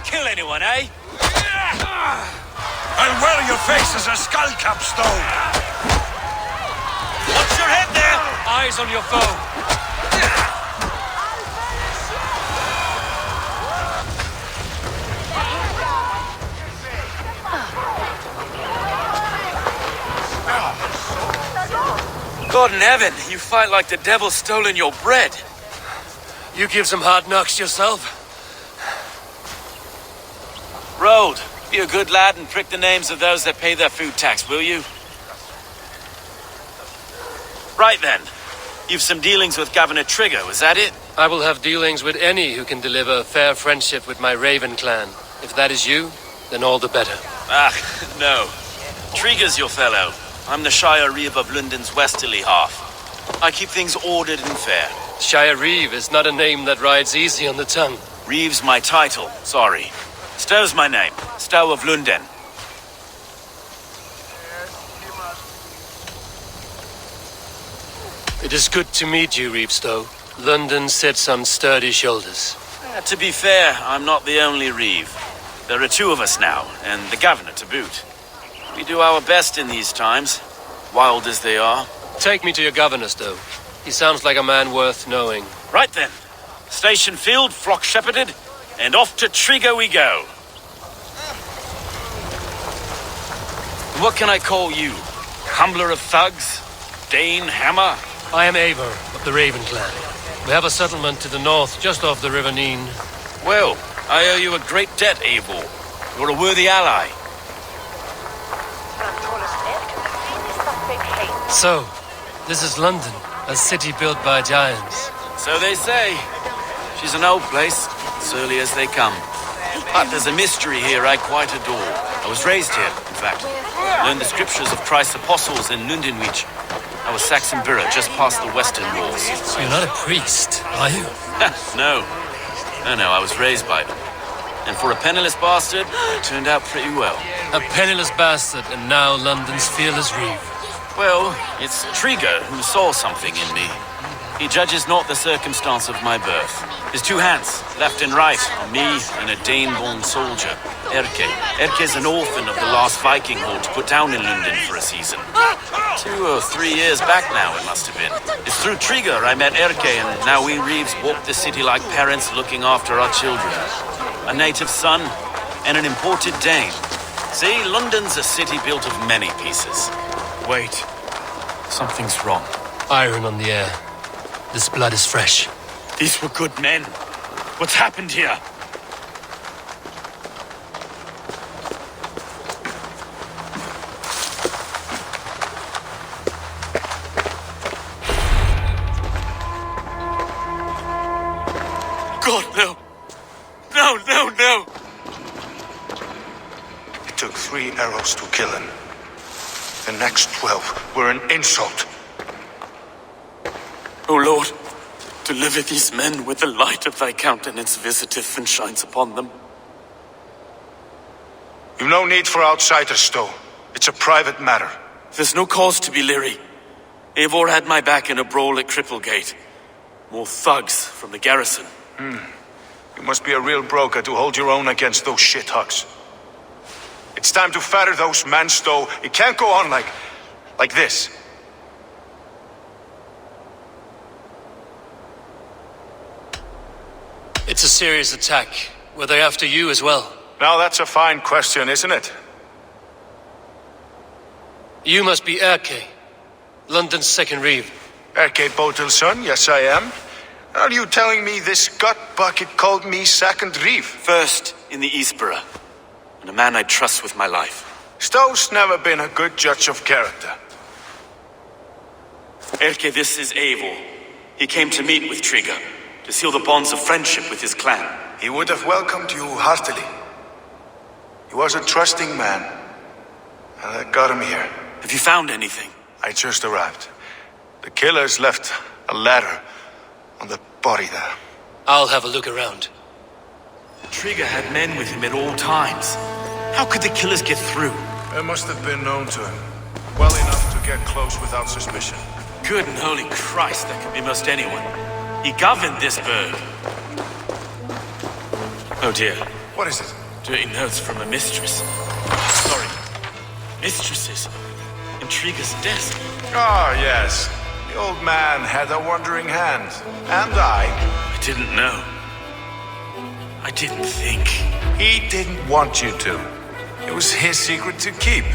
N: Kill anyone, eh?
O: I'll wear your face as a skull capstone.
N: Watch your head there!
B: Eyes on your foe.
N: God in heaven, you fight like the devil stolen your bread.
B: You give some hard knocks yourself.
N: Road, be a good lad and prick the names of those that pay their food tax, will you? Right then. You've some dealings with Governor Trigger, was that it?
B: I will have dealings with any who can deliver a fair friendship with my Raven clan. If that is you, then all the better.
N: Ah, no. Trigger's your fellow. I'm the Shire Reeve of London's westerly half. I keep things ordered and fair.
B: Shire Reeve is not a name that rides easy on the tongue.
N: Reeve's my title, sorry. Stow's my name. Stow of London.
B: It is good to meet you, Reeve Stow. London sits on sturdy shoulders.
N: To be fair, I'm not the only Reeve. There are two of us now, and the Governor to boot. We do our best in these times, wild as they are.
B: Take me to your Governor, Stow. He sounds like a man worth knowing.
N: Right then. Station filled, flock shepherded, and off to Trigger we go. What can I call you? Humbler of thugs? Dane Hammer?
B: I am Eivor of the Raven clan. We have a settlement to the north, just off the River Neen.
N: Well, I owe you a great debt, Eivor. You're a worthy ally.
B: So, this is London, a city built by giants.
N: So they say. She's an old place, surly as they come. But there's a mystery here I quite adore. I was raised here, in fact. Learned the scriptures of Christ's apostles in Lundenwich. I was Saxon Borough, just past the western walls.
B: So you're not a priest, are you?
N: No, I was raised by them. And for a penniless bastard, it turned out pretty well.
B: A penniless bastard, and now London's fearless Reeve.
N: Well, it's Trigger who saw something in me. He judges not the circumstance of my birth. His two hands, left and right, on me and a Dane-born soldier, Erke. Erke's an orphan of the last Viking horde put down in London for a season. 2 or 3 years back now, it must have been. It's through Trigger I met Erke, and now we Reeves walk the city like parents looking after our children. A native son and an imported Dane. See, London's a city built of many pieces.
B: Wait.
N: Something's wrong.
B: Iron on the air. This blood is fresh.
N: These were good men. What's happened here?
B: God, no! No, no, no!
O: It took 3 arrows to kill him. The next 12 were an insult.
B: O Lord, deliver these men with the light of thy countenance visiteth and shines upon them.
O: You've no need for outsiders, Stowe. It's a private matter.
B: There's no cause to be leery. Eivor had my back in a brawl at Cripplegate. More thugs from the garrison.
O: You must be a real broker to hold your own against those shithugs. It's time to fetter those men, Stowe. It can't go on like this.
B: It's a serious attack. Were they after you as well?
O: Now that's a fine question, isn't it?
B: You must be Erke, London's second reeve.
O: Erke Botil's son, yes I am. Are you telling me this gut bucket called me second reeve?
B: First in the Eastborough, and a man I trust with my life.
O: Stowe's never been a good judge of character.
B: Erke, this is Eivor. He came to meet with Trigger, to seal the bonds of friendship with his clan.
O: He would have welcomed you heartily. He was a trusting man, and that got him here.
B: Have you found anything?
O: I just arrived. The killers left a ladder on the body there.
B: I'll have a look around.
N: Trigger had men with him at all times. How could the killers get through?
O: They must have been known to him. Well enough to get close without suspicion.
N: Good and holy Christ, that could be most anyone. He governed this burg. Oh dear.
O: What is it?
N: Dirty notes from a mistress. Sorry. Mistresses. In Trigger's desk.
O: Ah, yes. The old man had a wandering hand. And I
N: didn't know. I didn't think.
O: He didn't want you to. It was his secret to keep.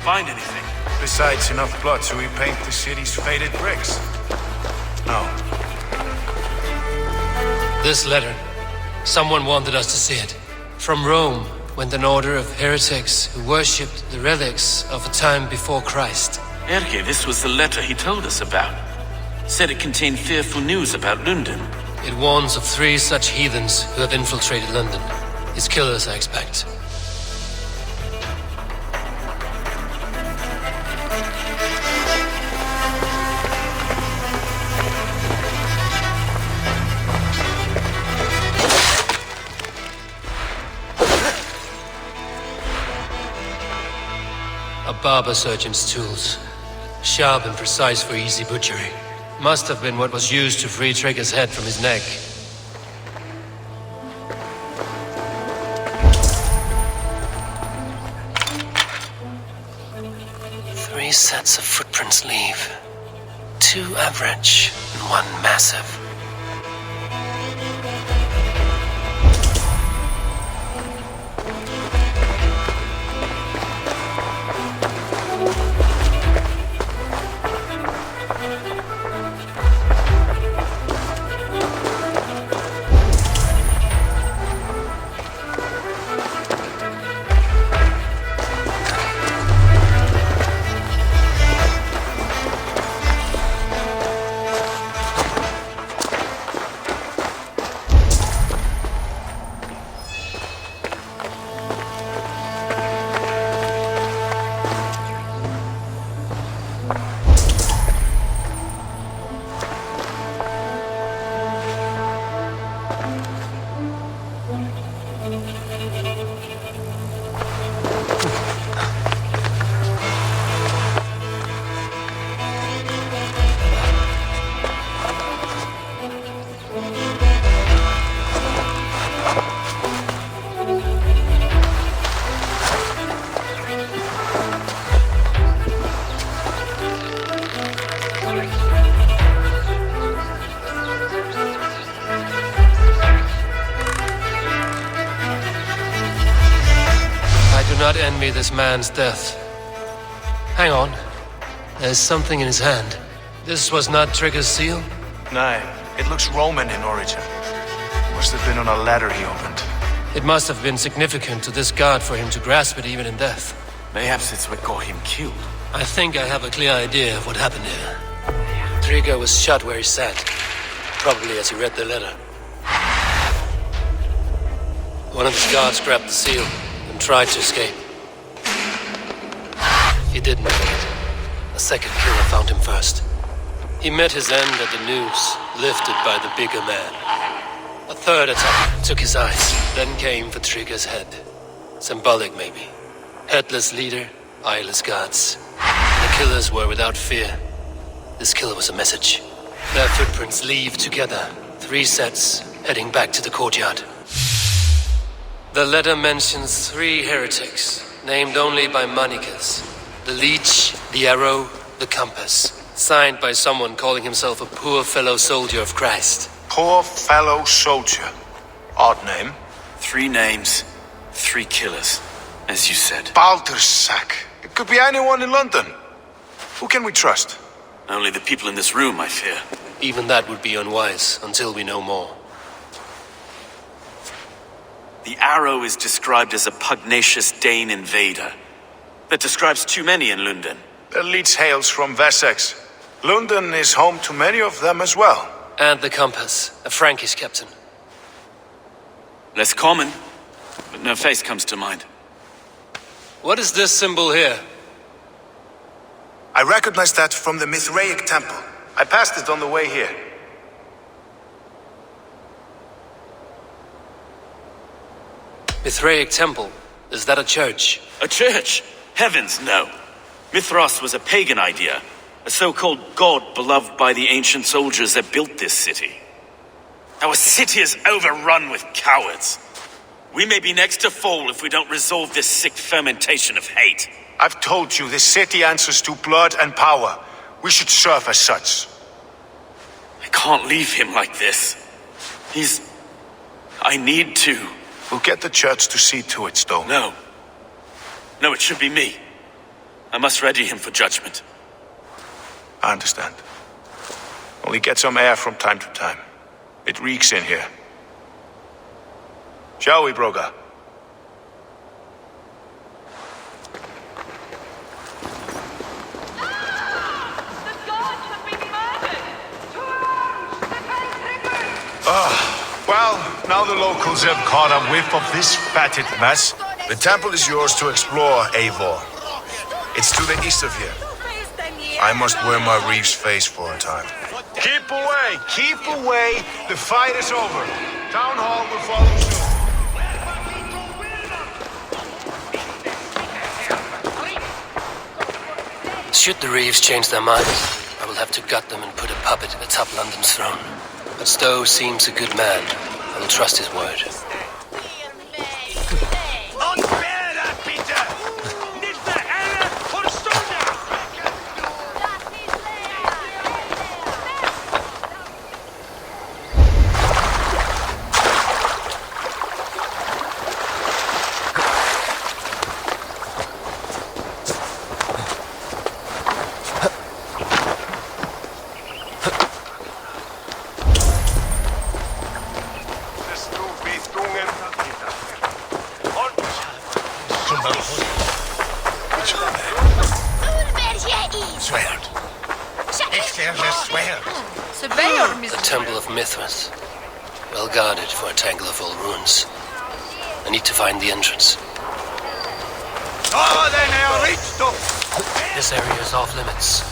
N: Find anything?
O: Besides enough blood to repaint the city's faded bricks. No.
B: This letter. Someone wanted us to see it. From Rome went an order of heretics who worshipped the relics of a time before Christ.
N: Erke, this was the letter he told us about. Said it contained fearful news about London.
B: It warns of 3 such heathens who have infiltrated London. His killers, I expect. A barber surgeon's tools. Sharp and precise for easy butchery. Must have been what was used to free Trigger's head from his neck. Three sets of footprints leave. 2 average and 1 massive. not envy this man's death. Hang on. There's something in his hand. This was not Trigger's seal?
D: No, it looks Roman in origin. Must have been on a ladder he opened.
B: It must have been significant to this god for him to grasp it even in death.
N: Perhaps it's what got him killed.
B: I think I have a clear idea of what happened here. Trigger was shot where he sat, probably as he read the letter. One of his guards grabbed the seal and tried to escape. He didn't make it. A second killer found him first. He met his end at the noose, lifted by the bigger man. A third attack took his eyes, then came for Trigger's head. Symbolic, maybe. Headless leader, eyeless guards. The killers were without fear. This killer was a message. Their footprints leave together, 3 sets, heading back to the courtyard. The letter mentions 3 heretics, named only by monikers. The leech, the arrow, the compass. Signed by someone calling himself a poor fellow soldier of Christ.
D: Poor fellow soldier. Odd name.
N: 3 names, 3 killers, as you said.
F: Baldersack. It could be anyone in London. Who can we trust?
N: Only the people in this room, I fear.
B: Even that would be unwise, until we know more.
N: The arrow is described as a pugnacious Dane invader. That describes too many in London.
F: The leech hails from Wessex. London is home to many of them as well.
B: And the compass, a Frankish captain.
N: Less common, but no face comes to mind.
B: What is this symbol here?
F: I recognize that from the Mithraic temple. I passed it on the way here.
B: Mithraic temple? Is that a church?
N: A church? Heavens, no. Mithras was a pagan idea. A so-called god beloved by the ancient soldiers that built this city. Our city is overrun with cowards. We may be next to fall if we don't resolve this sick fermentation of hate.
F: I've told you, this city answers to blood and power. We should serve as such.
N: I can't leave him like this. I need to.
F: We'll get the church to see to it, Stone.
N: No. No, it should be me. I must ready him for judgment.
F: I understand. Only get some air from time to time. It reeks in here. Shall we, Broga? Well, now the locals have caught a whiff of this fatted mess.
P: The temple is yours to explore, Eivor. It's to the east of here. I must wear my reef's face for a time.
F: Keep away! Keep away! The fight is over. Town hall will follow
B: soon. Should the Reeves change their minds, I will have to gut them and put a puppet atop London's throne. But Stowe seems a good man. I will trust his word. The Temple of Mithras. Well guarded for a tangle of old ruins. I need to find the entrance. This area is off limits.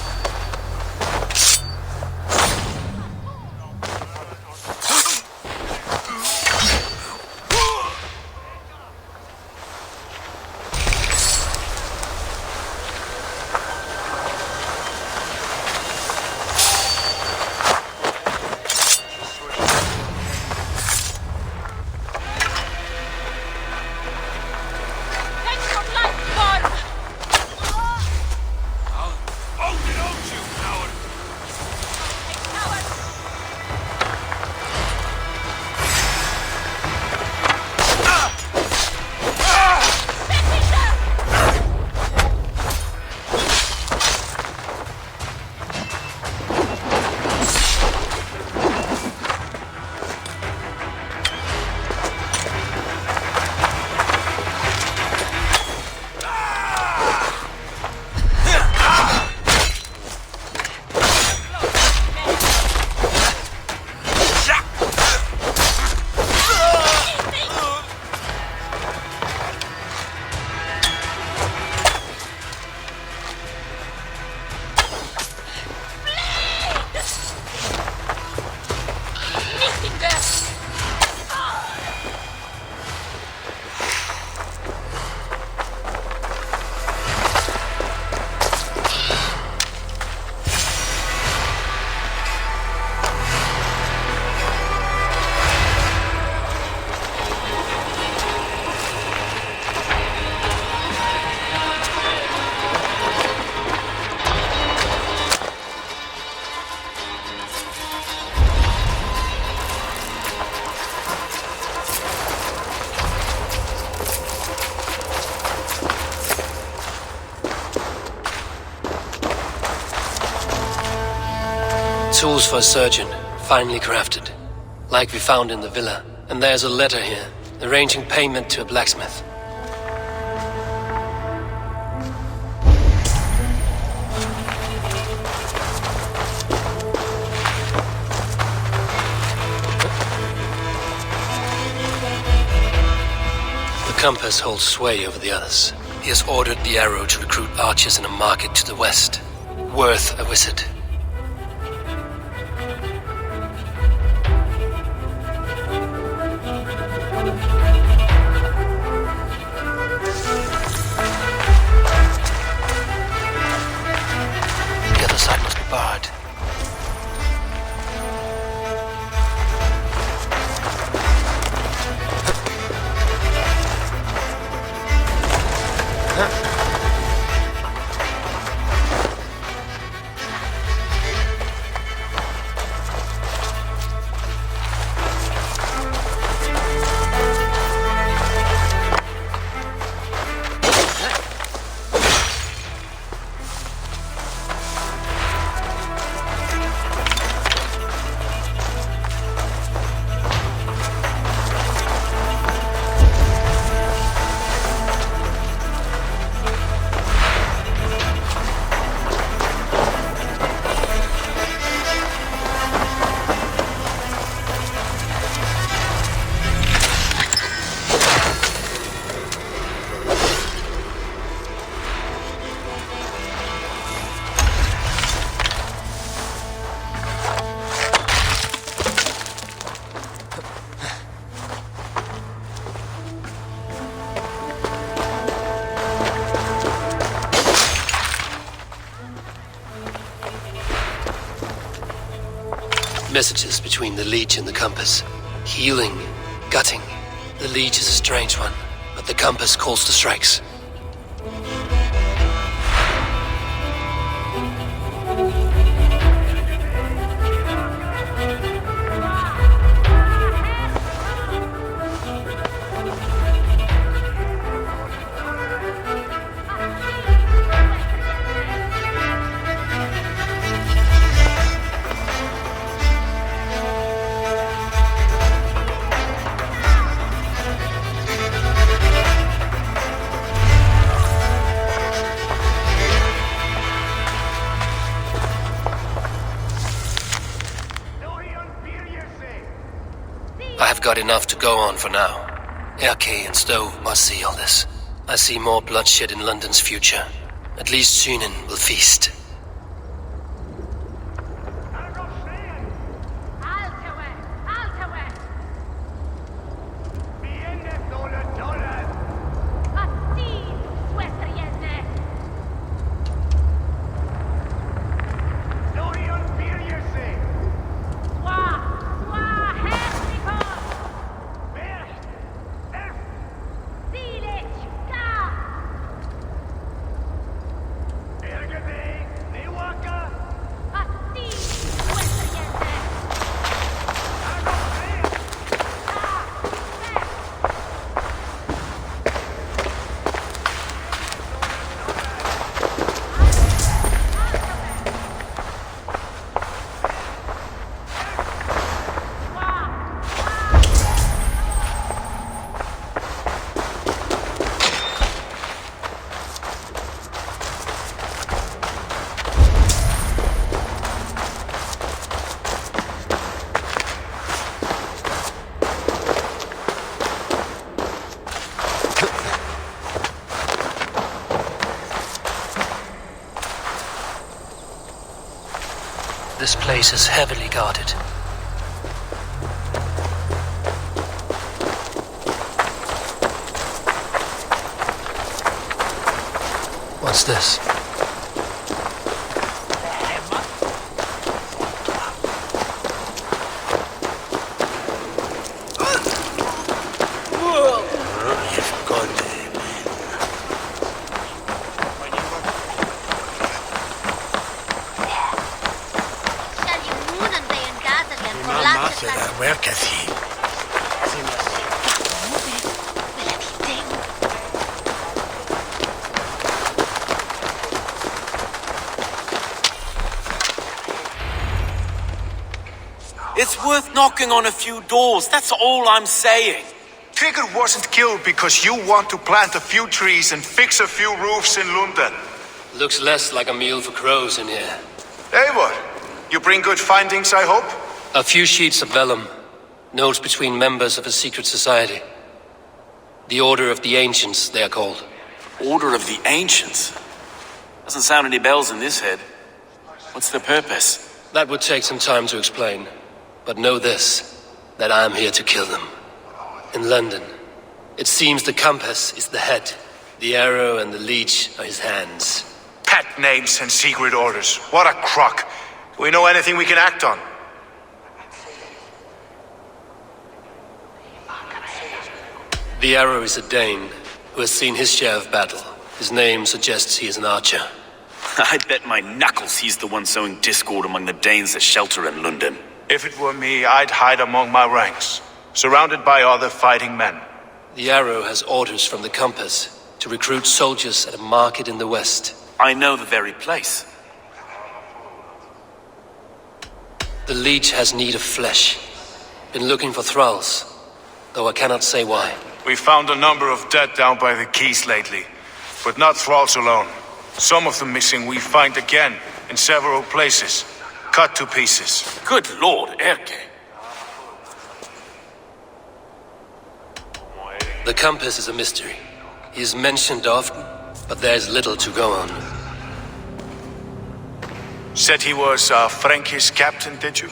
B: Tools for a surgeon, finely crafted. Like we found in the villa. And there's a letter here, arranging payment to a blacksmith. The compass holds sway over the others. He has ordered the arrow to recruit archers in a market to the west. Worth a visit. The other side must be barred. Messages between the leech and the compass. Healing, gutting. The leech is a strange one, but the compass calls to strikes. I've got enough to go on for now. Erke and Stowe must see all this. I see more bloodshed in London's future. At least Synen will feast. This place is heavily guarded. What's this?
N: worth knocking on a few doors, that's all I'm saying.
F: Tigger wasn't killed because you want to plant a few trees and fix a few roofs in London.
B: Looks less like a meal for crows in here.
F: Eivor, you bring good findings, I hope?
B: A few sheets of vellum. Notes between members of a secret society. The Order of the Ancients, they are called.
N: Order of the Ancients? Doesn't sound any bells in this head. What's their purpose?
B: That would take some time to explain. But know this, that I am here to kill them. In London, it seems the compass is the head. The arrow and the leech are his hands.
F: Pet names and secret orders. What a crock. Do we know anything we can act on?
B: The arrow is a Dane who has seen his share of battle. His name suggests he is an archer.
N: I bet my knuckles he's the one sowing discord among the Danes that shelter in London.
F: If it were me, I'd hide among my ranks, surrounded by other fighting men.
B: The arrow has orders from the compass to recruit soldiers at a market in the west.
N: I know the very place.
B: The leech has need of flesh. Been looking for thralls, though I cannot say why.
F: We found a number of dead down by the quays lately, but not thralls alone. Some of the missing we find again in several places, cut to pieces.
N: Good lord, Erke.
B: The compass is a mystery. He is mentioned often, but there is little to go on.
F: Said he was a Frankish captain, did you?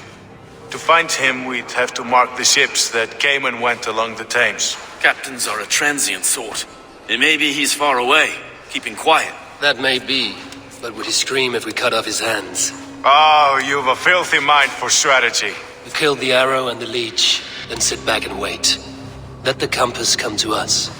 F: To find him, we'd have to mark the ships that came and went along the Thames.
N: Captains are a transient sort. It may be he's far away, keeping quiet.
B: That may be, but would he scream if we cut off his hands?
F: Oh, you've a filthy mind for strategy.
B: We kill the arrow and the leech, then sit back and wait. Let the compass come to us.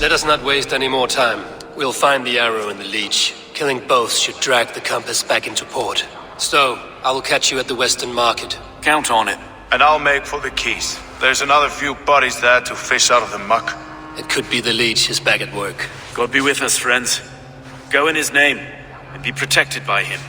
B: Let us not waste any more time. We'll find the arrow and the leech. Killing both should drag the compass back into port. So, I will catch you at the Western Market.
N: Count on it.
F: And I'll make for the quays. There's another few bodies there to fish out of the muck.
B: It could be the leech is back at work.
N: God be with us, friends. Go in his name, and be protected by him.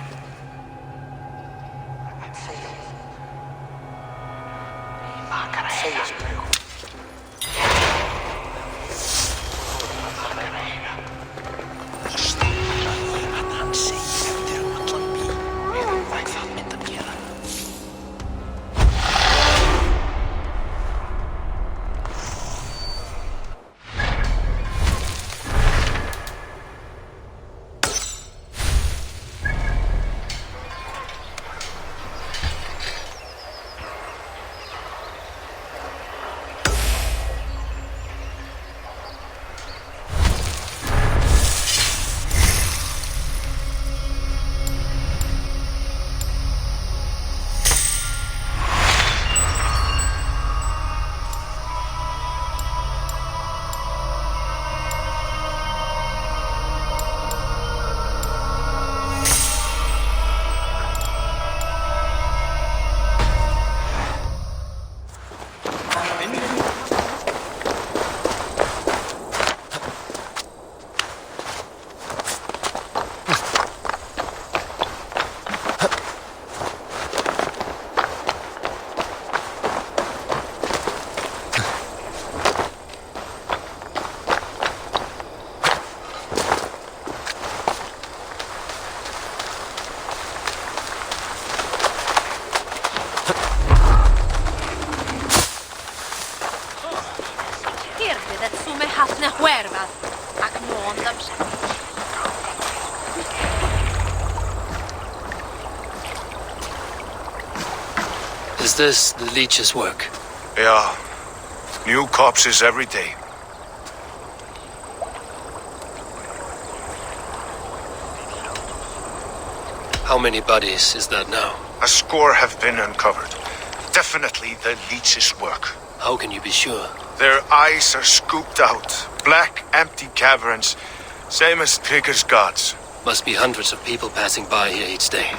B: Is this the leech's work?
F: Yeah. New corpses every day.
B: How many bodies is that now?
F: A score have been uncovered. Definitely the leech's work.
B: How can you be sure?
F: Their eyes are scooped out. Black, empty caverns. Same as Trigger's gods.
B: Must be hundreds of people passing by here each day.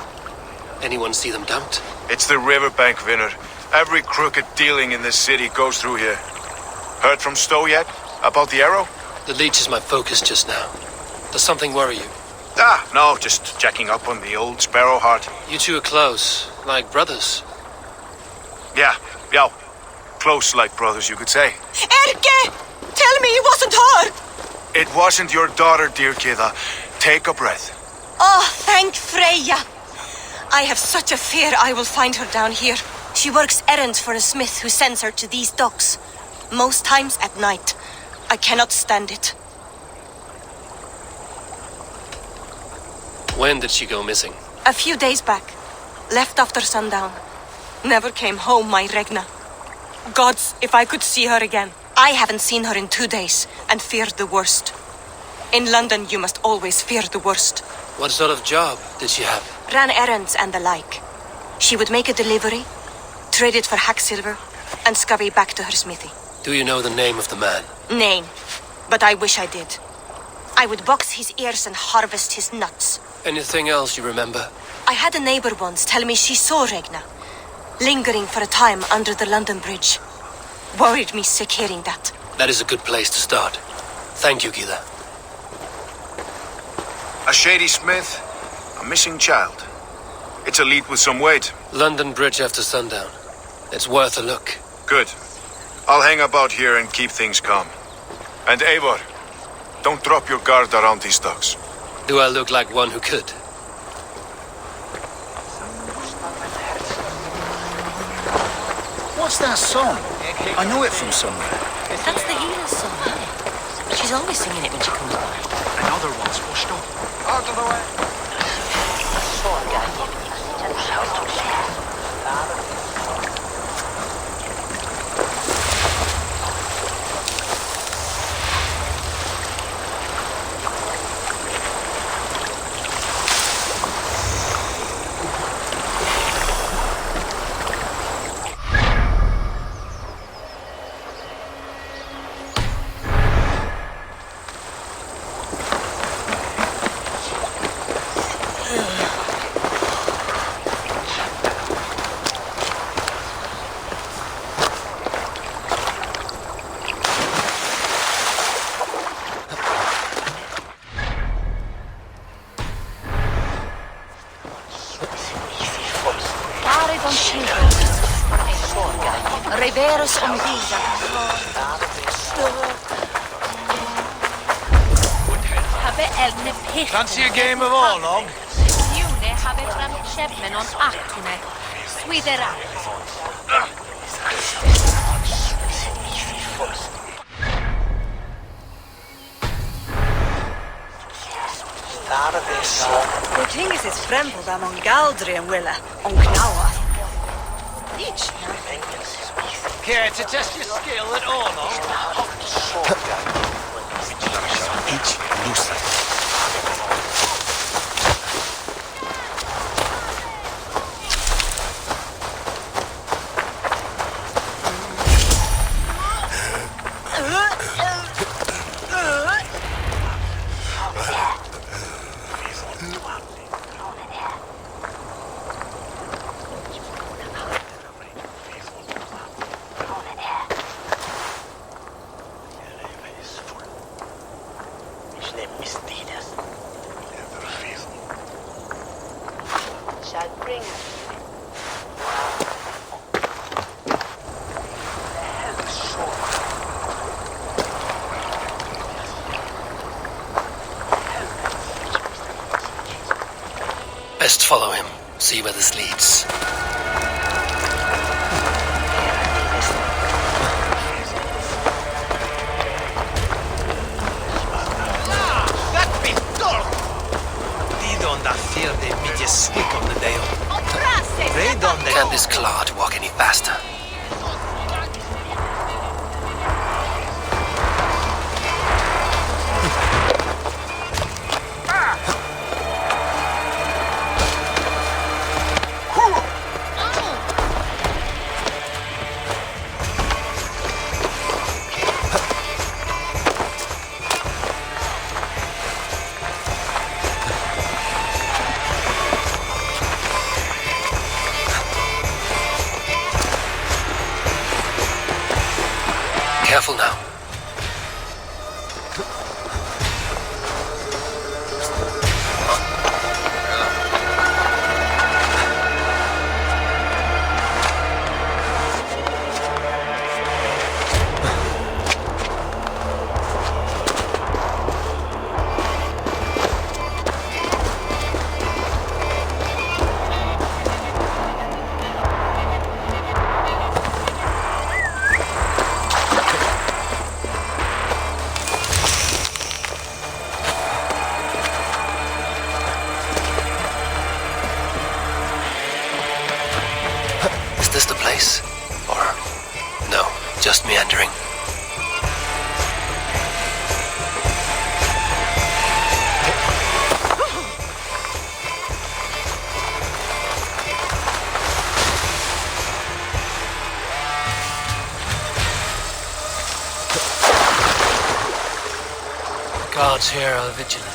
B: Anyone see them dumped?
F: It's the riverbank, Vinner. Every crooked dealing in this city goes through here. Heard from Stowe yet? About the arrow?
B: The leech is my focus just now. Does something worry you?
F: No, just checking up on the old Sparrowheart.
B: You two are close, like brothers.
F: Yeah. Close like brothers, you could say.
E: Erke! Tell me it wasn't her!
F: It wasn't your daughter, dear Kida. Take a breath.
K: Oh, thank Freya. I have such a fear I will find her down here. She works errands for a smith who sends her to these docks. Most times at night. I cannot stand it.
B: When did she go missing?
K: A few days back. Left after sundown. Never came home, my Regna. Gods, if I could see her again. I haven't seen her in 2 days, and feared the worst. In London, you must always fear the worst.
B: What sort of job did she have?
K: Ran errands and the like. She would make a delivery, trade it for hack silver, and scurry back to her smithy.
B: Do you know the name of the man?
K: Name. But I wish I did. I would box his ears and harvest his nuts.
B: Anything else you remember?
K: I had a neighbor once tell me she saw Regna, lingering for a time under the London Bridge. Worried me sick hearing that.
B: That is a good place to start. Thank you, Gila.
F: A shady smith, a missing child. It's a lead with some weight.
B: London Bridge after sundown. It's worth a look.
F: Good. I'll hang about here and keep things calm. And Eivor, don't drop your guard around these docks.
B: Do I look like one who could?
O: What's that song? I know it from somewhere.
K: That's the healer's song, isn't it? She's always singing it when she comes by.
O: Another one's washed up.
A: Out of the way.
K: Reverus omvida.
A: Fancy a game of Orlog?
E: The king is his frembled among Galdri and Willa, on Gnawa.
A: Care to test your skill at Orlog?
O: Each loosely.
B: Best follow him, see where this leads. Can't this clod walk any faster? Careful now. just meandering. The guards here are vigilant.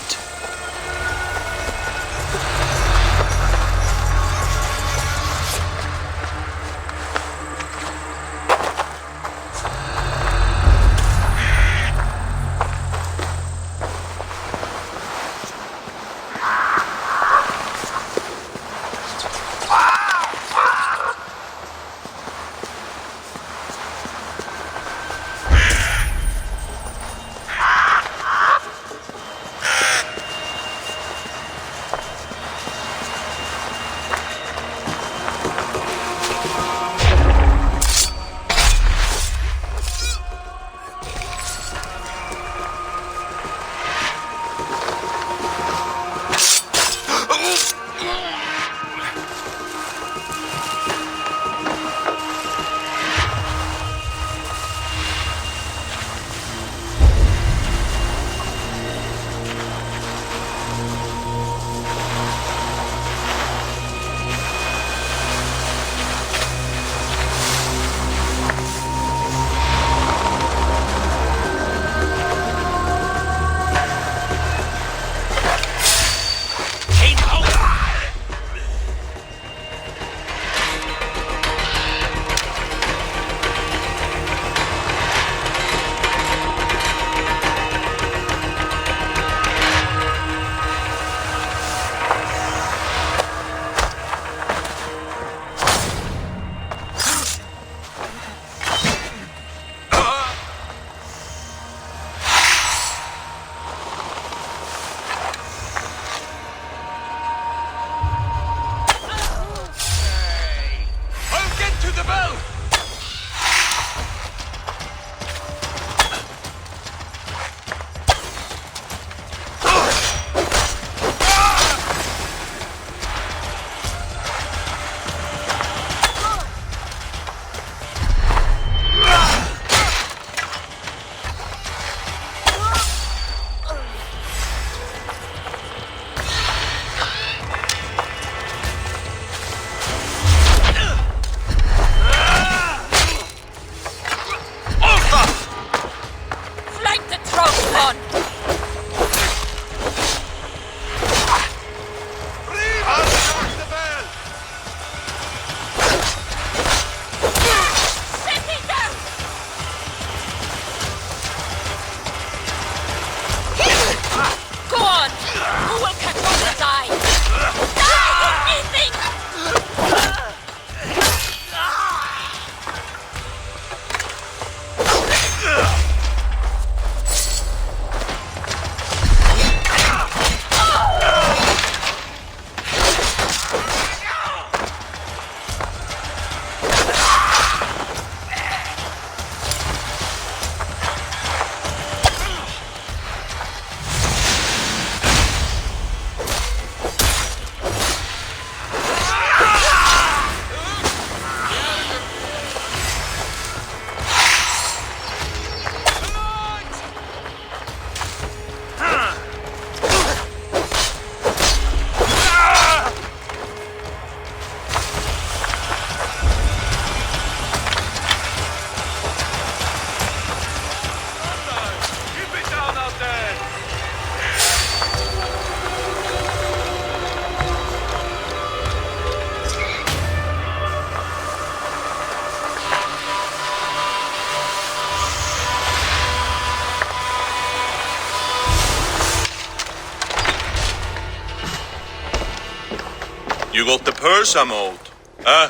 P: You got the purse I'm owed? Huh?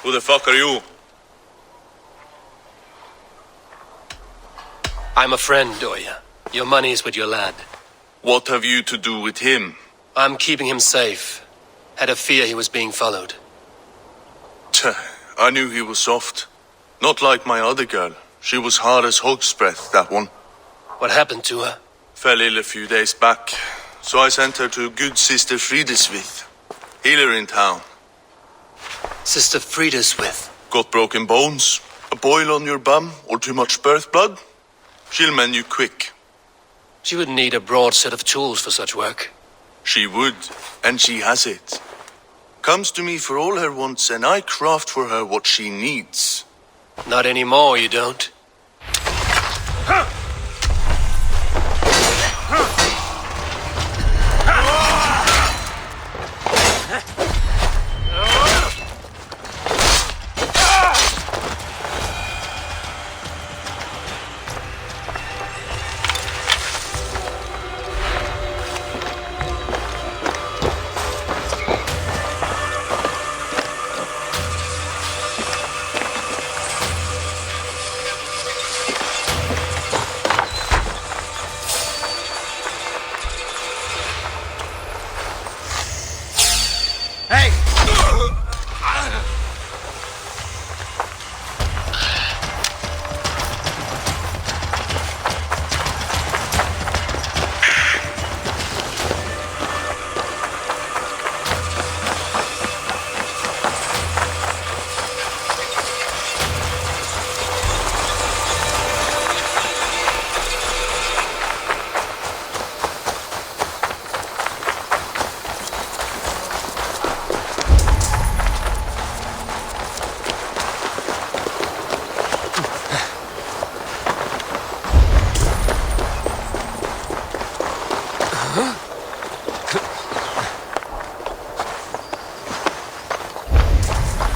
P: Who the fuck are you?
B: I'm a friend, Oya. Your money's with your lad.
P: What have you to do with him?
B: I'm keeping him safe. Had a fear he was being followed.
P: I knew he was soft. Not like my other girl. She was hard as hog's breath, that one.
B: What happened to her?
P: Fell ill a few days back. So I sent her to good Sister Frideswith. Healer in town.
B: Sister Frideswith?
P: Got broken bones.
Q: A boil on your bum, or too much birth blood? She'll mend you quick.
B: She would need a broad set of tools for such work.
Q: She would, and she has it. Comes to me for all her wants, and I craft for her what she needs.
B: Not anymore, you don't.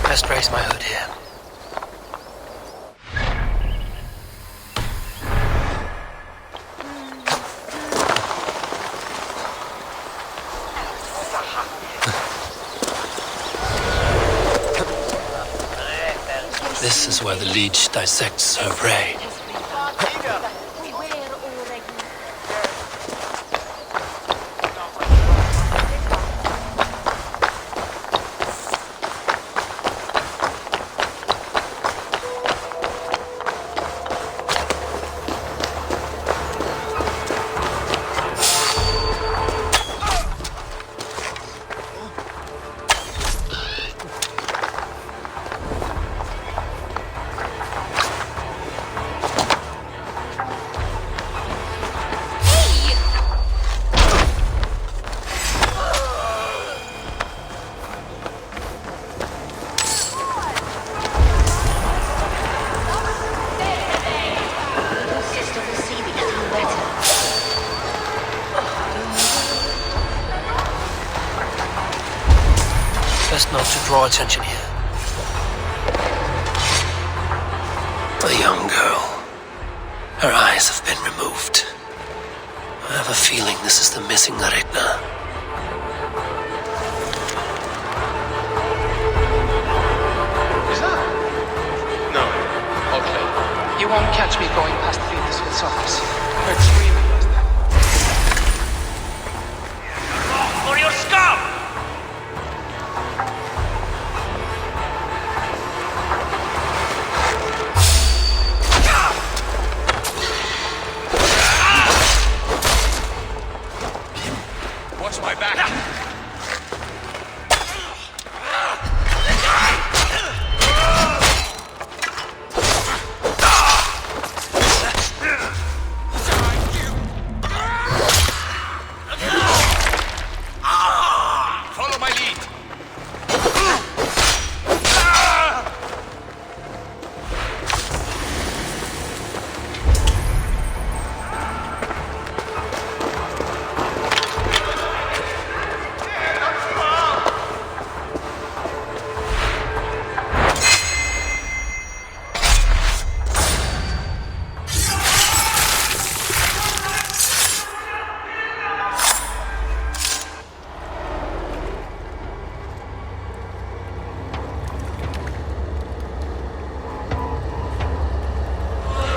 B: Best raise my hood here. This is where the leech dissects her prey. Best not to draw attention here. A young girl. Her eyes have been removed. I have a feeling this is the missing Aretna.
R: No. Okay. You won't catch me going past Petersfield's office. Heard screaming last night.
A: For your scum!
R: Watch my back. Follow my lead.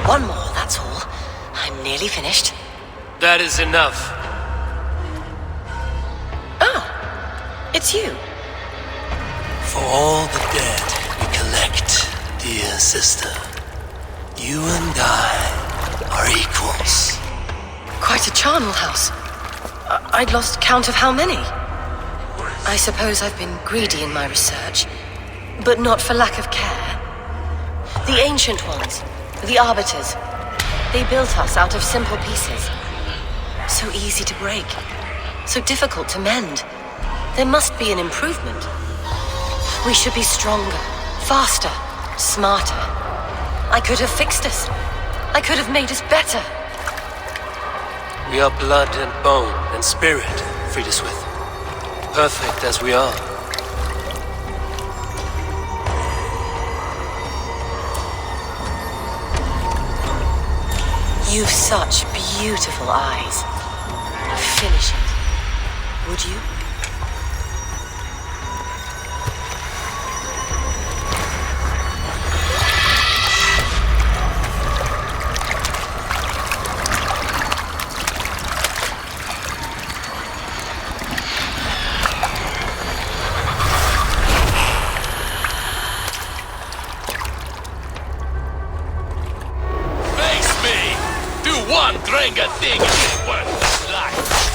K: One more, that's all. I'm nearly finished.
B: That is enough.
K: Oh, it's you.
B: For all the dead we collect, dear sister, you and I are equals.
K: Quite a charnel house. I'd lost count of how many. I suppose I've been greedy in my research, but not for lack of care. The Ancient Ones. The Arbiters. They built us out of simple pieces. So easy to break. So difficult to mend. There must be an improvement. We should be stronger, faster, smarter. I could have fixed us. I could have made us better.
B: We are blood and bone and spirit, Frideswith. Perfect as we are.
K: You've such beautiful eyes. Finish it, would you?
A: Drink a thing worth life.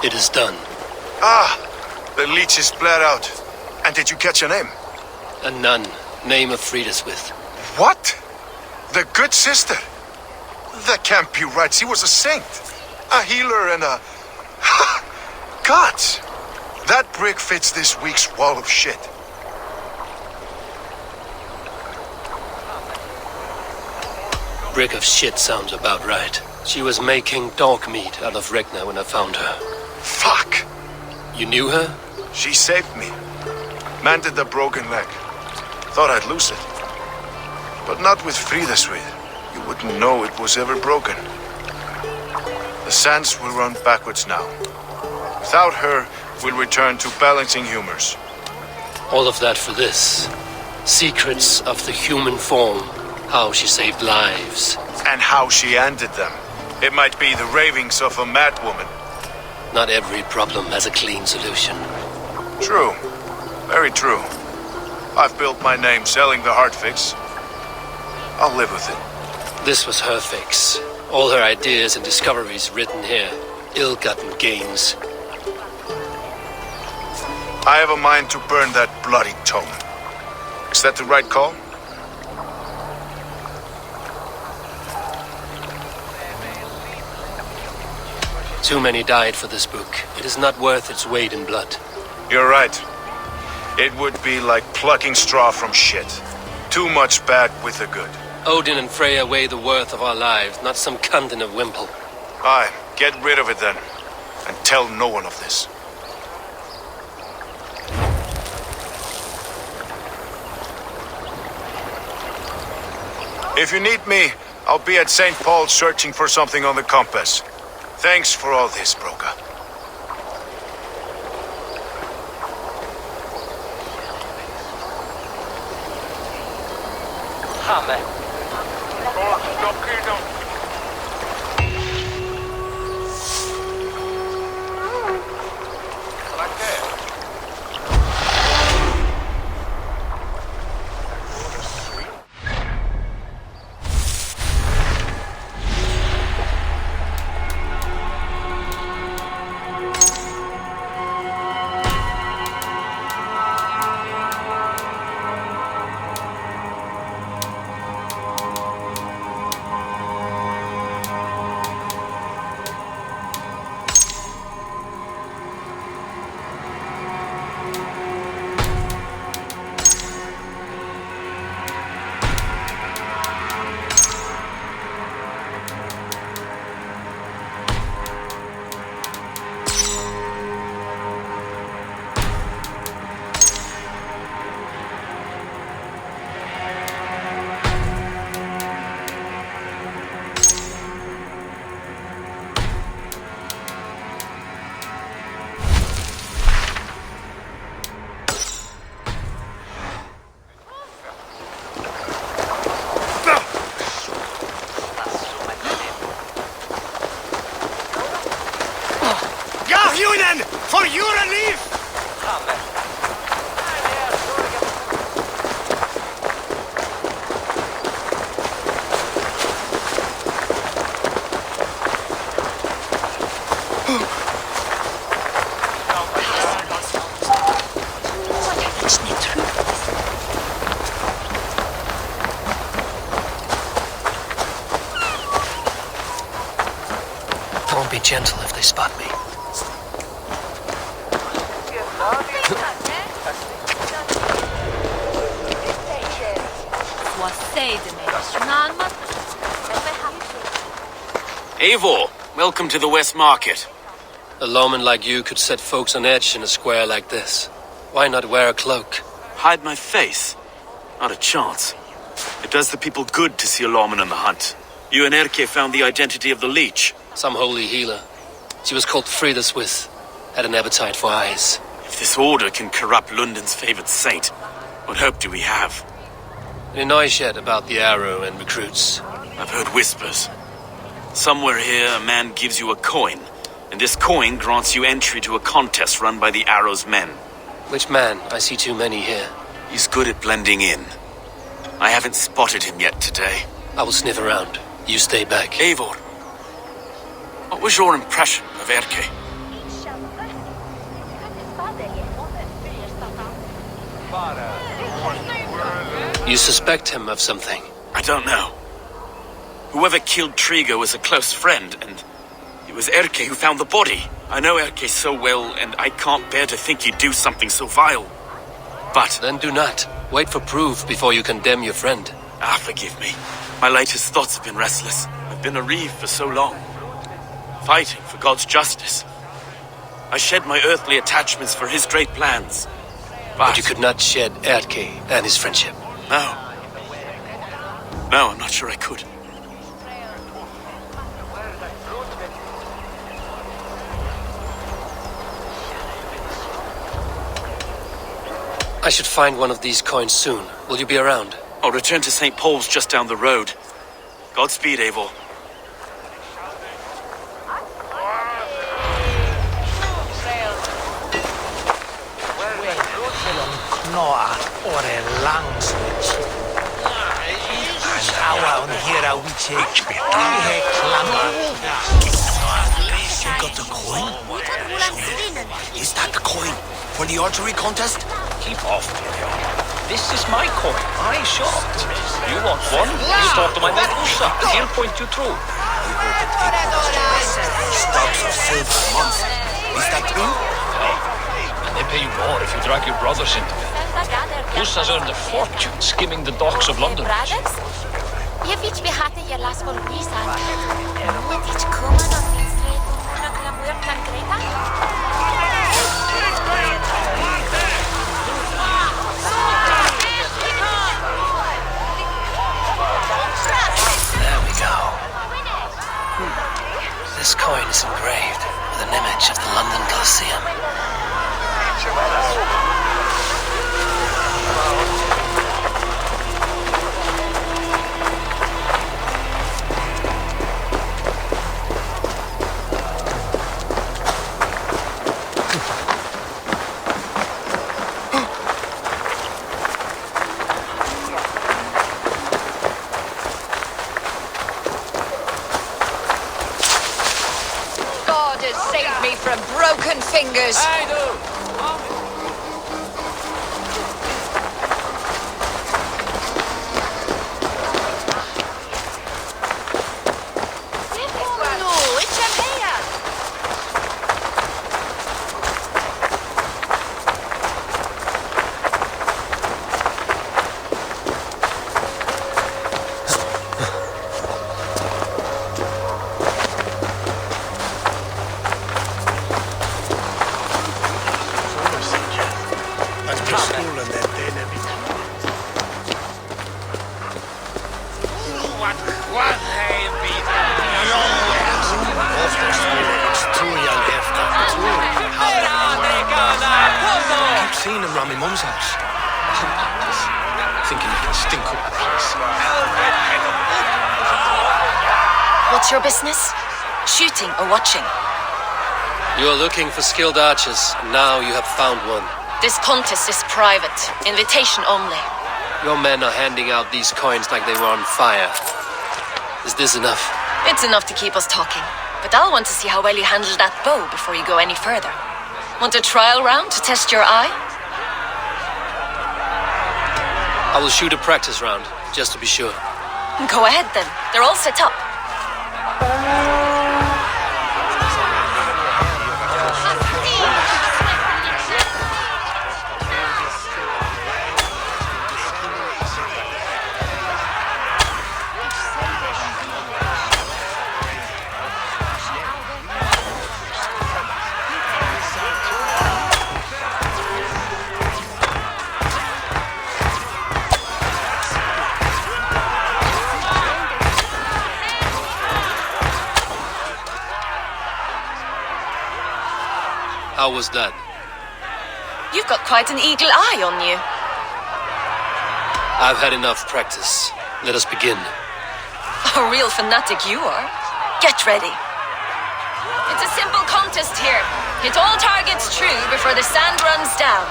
B: It is done.
P: Ah! The leech is bled out. And did you catch a name?
B: A nun, name of Frideswith.
P: What? The good sister? That can't be right. She was a saint. A healer and a... Gods! That brick fits this week's wall of shit.
B: Brick of shit sounds about right. She was making dog meat out of Regna when I found her.
P: Fuck!
B: You knew her?
P: She saved me. Mended the broken leg. Thought I'd lose it. But not with Frideswith. You wouldn't know it was ever broken. The sands will run backwards now. Without her, we'll return to balancing humors.
B: All of that for this. Secrets of the human form. How she saved lives.
P: And how she ended them. It might be the ravings of a madwoman.
B: Not every problem has a clean solution.
P: True. Very true. I've built my name selling the heart fix. I'll live with it.
B: This was her fix. All her ideas and discoveries written here. Ill-gotten gains.
P: I have a mind to burn that bloody tome. Is that the right call?
B: Too many died for this book. It is not worth its weight in blood.
P: You're right. It would be like plucking straw from shit. Too much bad with the good.
B: Odin and Freya weigh the worth of our lives, not some cunt in a wimple.
P: Aye, get rid of it then. And tell no one of this.
F: If you need me, I'll be at St. Paul's searching for something on the compass. Thanks for all this, Broca.
A: For your relief!
B: Don't be gentle if they spot me.
N: Eivor, welcome to the West Market.
B: A lawman like you could set folks on edge in a square like this. Why not wear a cloak?
N: Hide my face? Not a chance. It does the people good to see a lawman on the hunt. You and Erke found the identity of the leech.
B: Some holy healer. She was called Frida Swith. Had an appetite for eyes.
N: If this order can corrupt London's favored saint, what hope do we have?
B: Any noise yet about the arrow and recruits?
N: I've heard whispers. Somewhere here, a man gives you a coin, and this coin grants you entry to a contest run by the Arrow's men.
B: Which man? I see too many here.
N: He's good at blending in. I haven't spotted him yet today.
B: I will sniff around. You stay back.
N: Eivor, what was your impression of Erke?
B: You suspect him of something?
N: I don't know. Whoever killed Trigo was a close friend, and it was Erke who found the body. I know Erke so well, and I can't bear to think he'd do something so vile. But...
B: Then do not. Wait for proof before you condemn your friend.
N: Forgive me. My latest thoughts have been restless. I've been a reeve for so long, fighting for God's justice. I shed my earthly attachments for his great plans.
B: But you could not shed Erke and his friendship.
N: No. No, I'm not sure I could.
B: I should find one of these coins soon. Will you be around?
N: I'll return to St. Paul's just down the road. Godspeed, Eivor.
A: You got the coin? Is that the coin for the archery contest?
S: Keep off, Eivor. This is my coin. I shot. You want one? You talk to my man Usa. He'll point you through.
A: Stubs of silver a month. Is that true?
S: And they pay you more if you drag your brothers into it. Usa's earned a fortune skimming the docks of London.
G: fingers.
A: I do.
B: Seen him round my mum's house. Thinking he can stink up the place.
K: What's your business? Shooting or watching?
B: You are looking for skilled archers, and now you have found one.
K: This contest is private. Invitation only.
B: Your men are handing out these coins like they were on fire. Is this enough?
K: It's enough to keep us talking. But I'll want to see how well you handle that bow before you go any further. Want a trial round to test your eye?
B: I will shoot a practice round, just to be sure.
K: Go ahead then. They're all set up.
B: How was that?
K: You've got quite an eagle eye on you.
B: I've had enough practice. Let us begin.
K: A real fanatic you are. Get ready. It's a simple contest here. Hit all targets true before the sand runs down.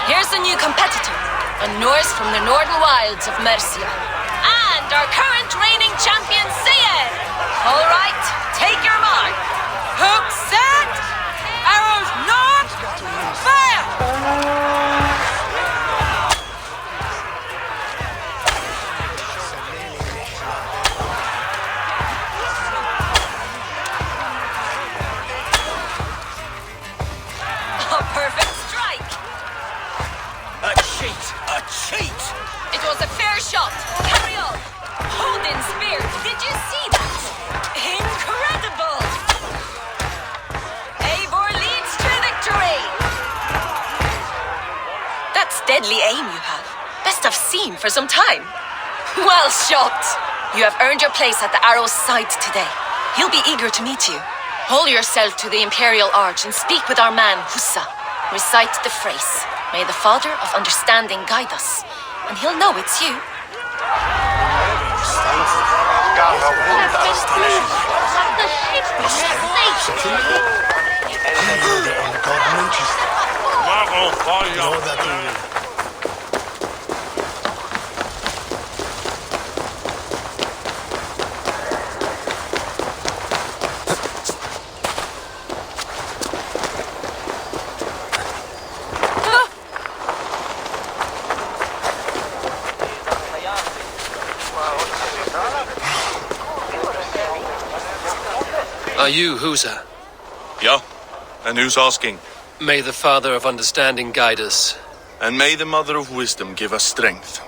K: Here's the new competitor, a Norse from the northern wilds of Mercia. And our current reigning champion, Sigurd! All right, take your mark. Hook set! Arrows not! Fire! A perfect strike!
A: A cheat! A cheat!
K: It was a fair shot. Carry on. Odin's spear. Did you see that? Incredible! Eivor leads to victory! That's deadly aim you have. Best I've seen for some time. Well shot! You have earned your place at the arrow's side today. He'll be eager to meet you. Hold yourself to the Imperial Arch and speak with our man, Hussa. Recite the phrase. May the Father of Understanding guide us. And he'll know it's you.
B: Are you Husa?
Q: Yeah, and who's asking?
B: May the Father of Understanding guide us.
Q: And may the Mother of Wisdom give us strength.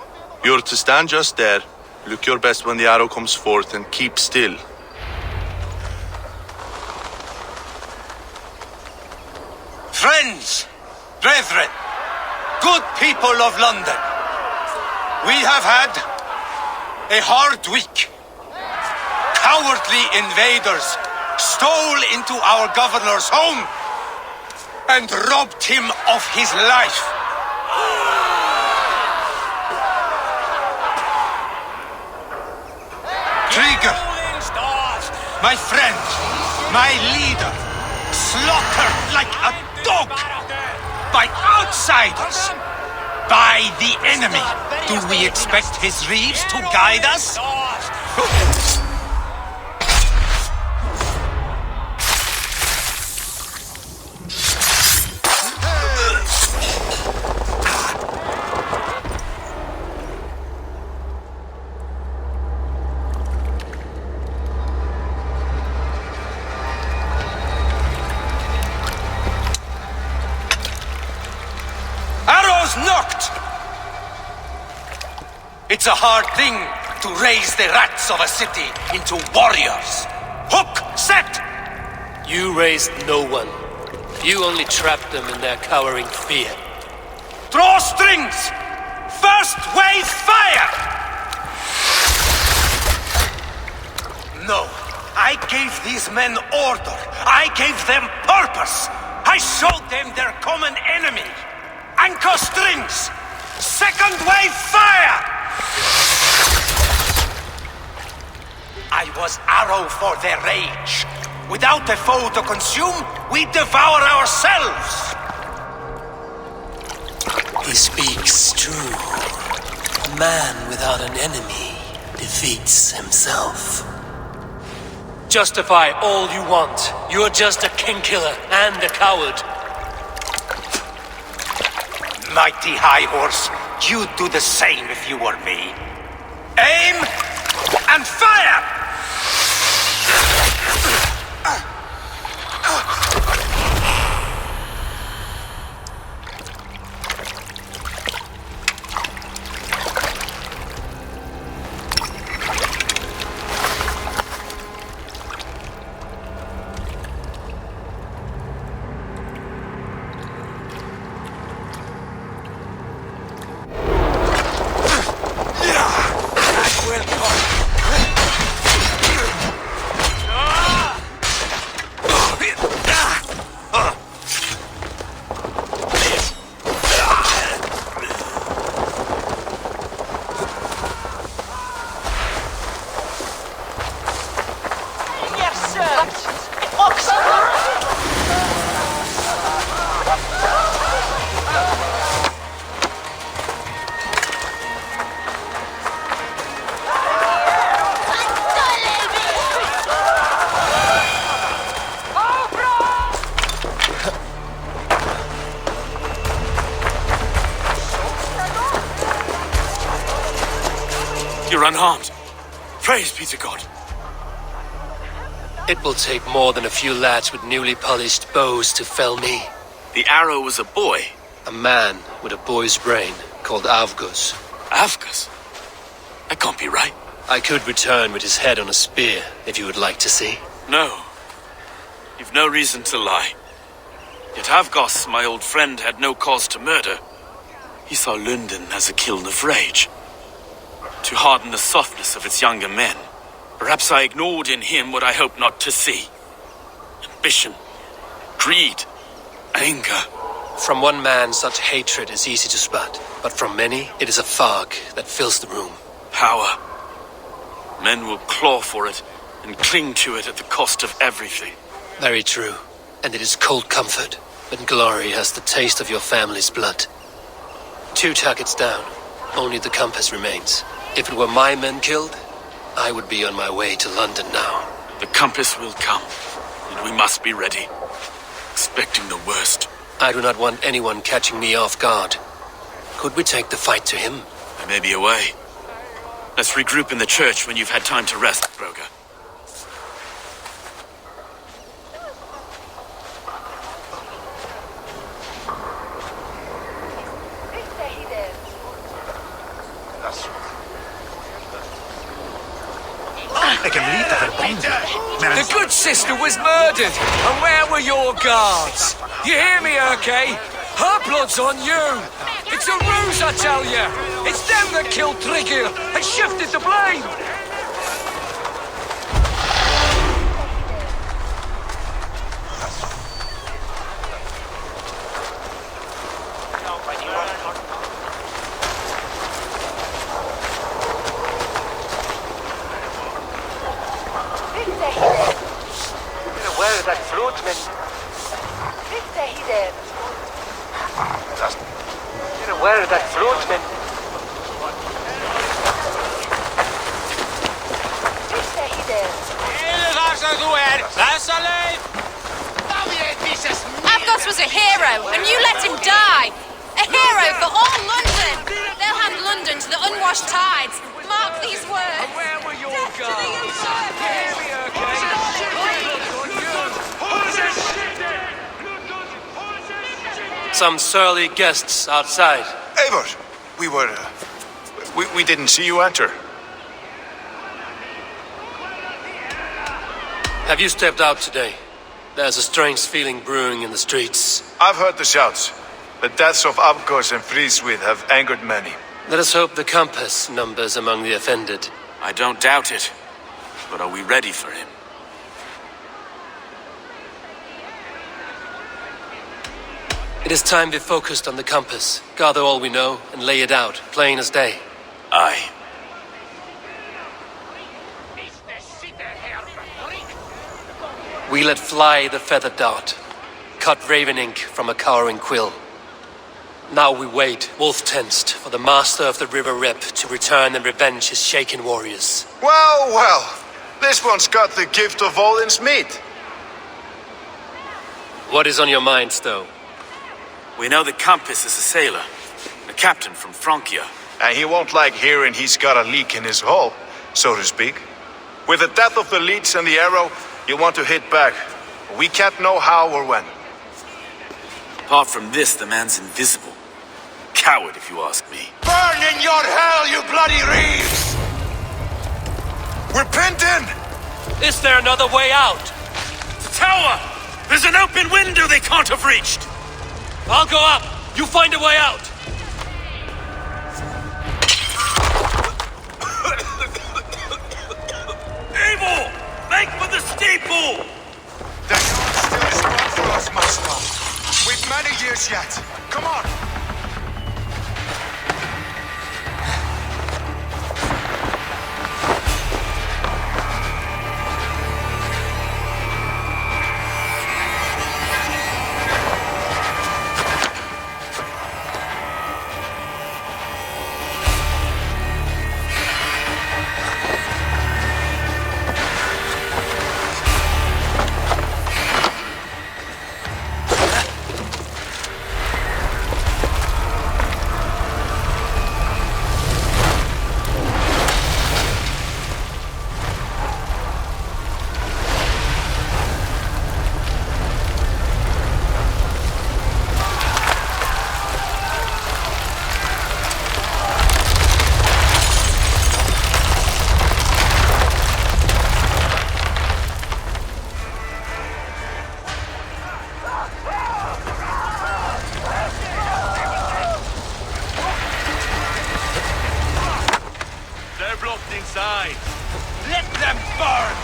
Q: You're to stand just there, look your best when the arrow comes forth, and keep still.
O: Friends, brethren, good people of London, we have had a hard week. Cowardly invaders stole into our governor's home and robbed him of his life. Trigger, my friend, my leader, slaughtered like a dog by outsiders, by the enemy. Do we expect his reeves to guide us? It's a hard thing to raise the rats of a city into warriors. Hook, set!
B: You raised no one. You only trapped them in their cowering fear.
O: Draw strings! First wave fire! No, I gave these men order. I gave them purpose. I showed them their common enemy. Anchor strings! Second wave fire! I was arrow for their rage. Without a foe to consume, we devour ourselves.
B: He speaks true. A man without an enemy defeats himself. Justify all you want. You're just a king-killer and a coward.
O: Mighty High Horse, you'd do the same if you were me. Aim and fire!
B: You're unharmed. Praise be to God. It will take more than a few lads with newly polished bows to fell me.
N: The arrow was a boy.
B: A man with a boy's brain called Avgus.
N: Avgus? That can't be right.
B: I could return with his head on a spear, if you would like to see.
N: No. You've no reason to lie. Yet Avgos, my old friend, had no cause to murder. He saw London as a kiln of rage. To harden the softness of its younger men. Perhaps I ignored in him what I hoped not to see. Ambition, greed, anger.
B: From one man, such hatred is easy to spot, but from many, it is a fog that fills the room.
N: Power. Men will claw for it and cling to it at the cost of everything.
B: Very true. And it is cold comfort when glory has the taste of your family's blood. 2 targets down. Only the compass remains. If it were my men killed, I would be on my way to London now.
N: The compass will come, and we must be ready. Expecting the worst.
B: I do not want anyone catching me off guard. Could we take the fight to him?
N: I may be away. Let's regroup in the church when you've had time to rest, Broga.
O: The good sister was murdered, and where were your guards? You hear me, Urke? Her blood's on you! It's a ruse, I tell you! It's them that killed Trigger and shifted the blame!
B: Where is that flutman? Where is that flutman?
T: Avgos was a hero, and you let him die! A hero for all London! They'll hand London to the unwashed tides. Mark these words.
O: And where were your guards?
B: Some surly guests outside.
P: Eivor, We didn't see you enter.
B: Have you stepped out today? There's a strange feeling brewing in the streets.
P: I've heard the shouts. The deaths of Avgos and Friswith have angered many.
B: Let us hope the compass numbers among the offended.
N: I don't doubt it. But are we ready for him?
B: It is time we focused on the compass, gather all we know, and lay it out, plain as day.
N: Aye.
B: We let fly the feathered dart, cut raven ink from a cowering quill. Now we wait, wolf-tensed, for the master of the River Rep to return and revenge his shaken warriors.
P: Well, well. This one's got the gift of Odin's meat.
B: What is on your mind, Stowe?
N: We know that Compass is a sailor. A captain from Francia.
P: And he won't like hearing he's got a leak in his hull, so to speak. With the death of the leech and the arrow, you'll want to hit back. We can't know how or when.
N: Apart from this, the man's invisible. Coward, if you ask me.
O: Burn in your hell, you bloody reeves!
P: We're pinned in!
B: Is there another way out?
C: Tower! There's an open window they can't have reached!
B: I'll go up! You find a way out!
C: Eivor! Make for the steeple!
O: The north still is one for us, Master. We've many years yet. Come on!
C: Inside. Let them burn!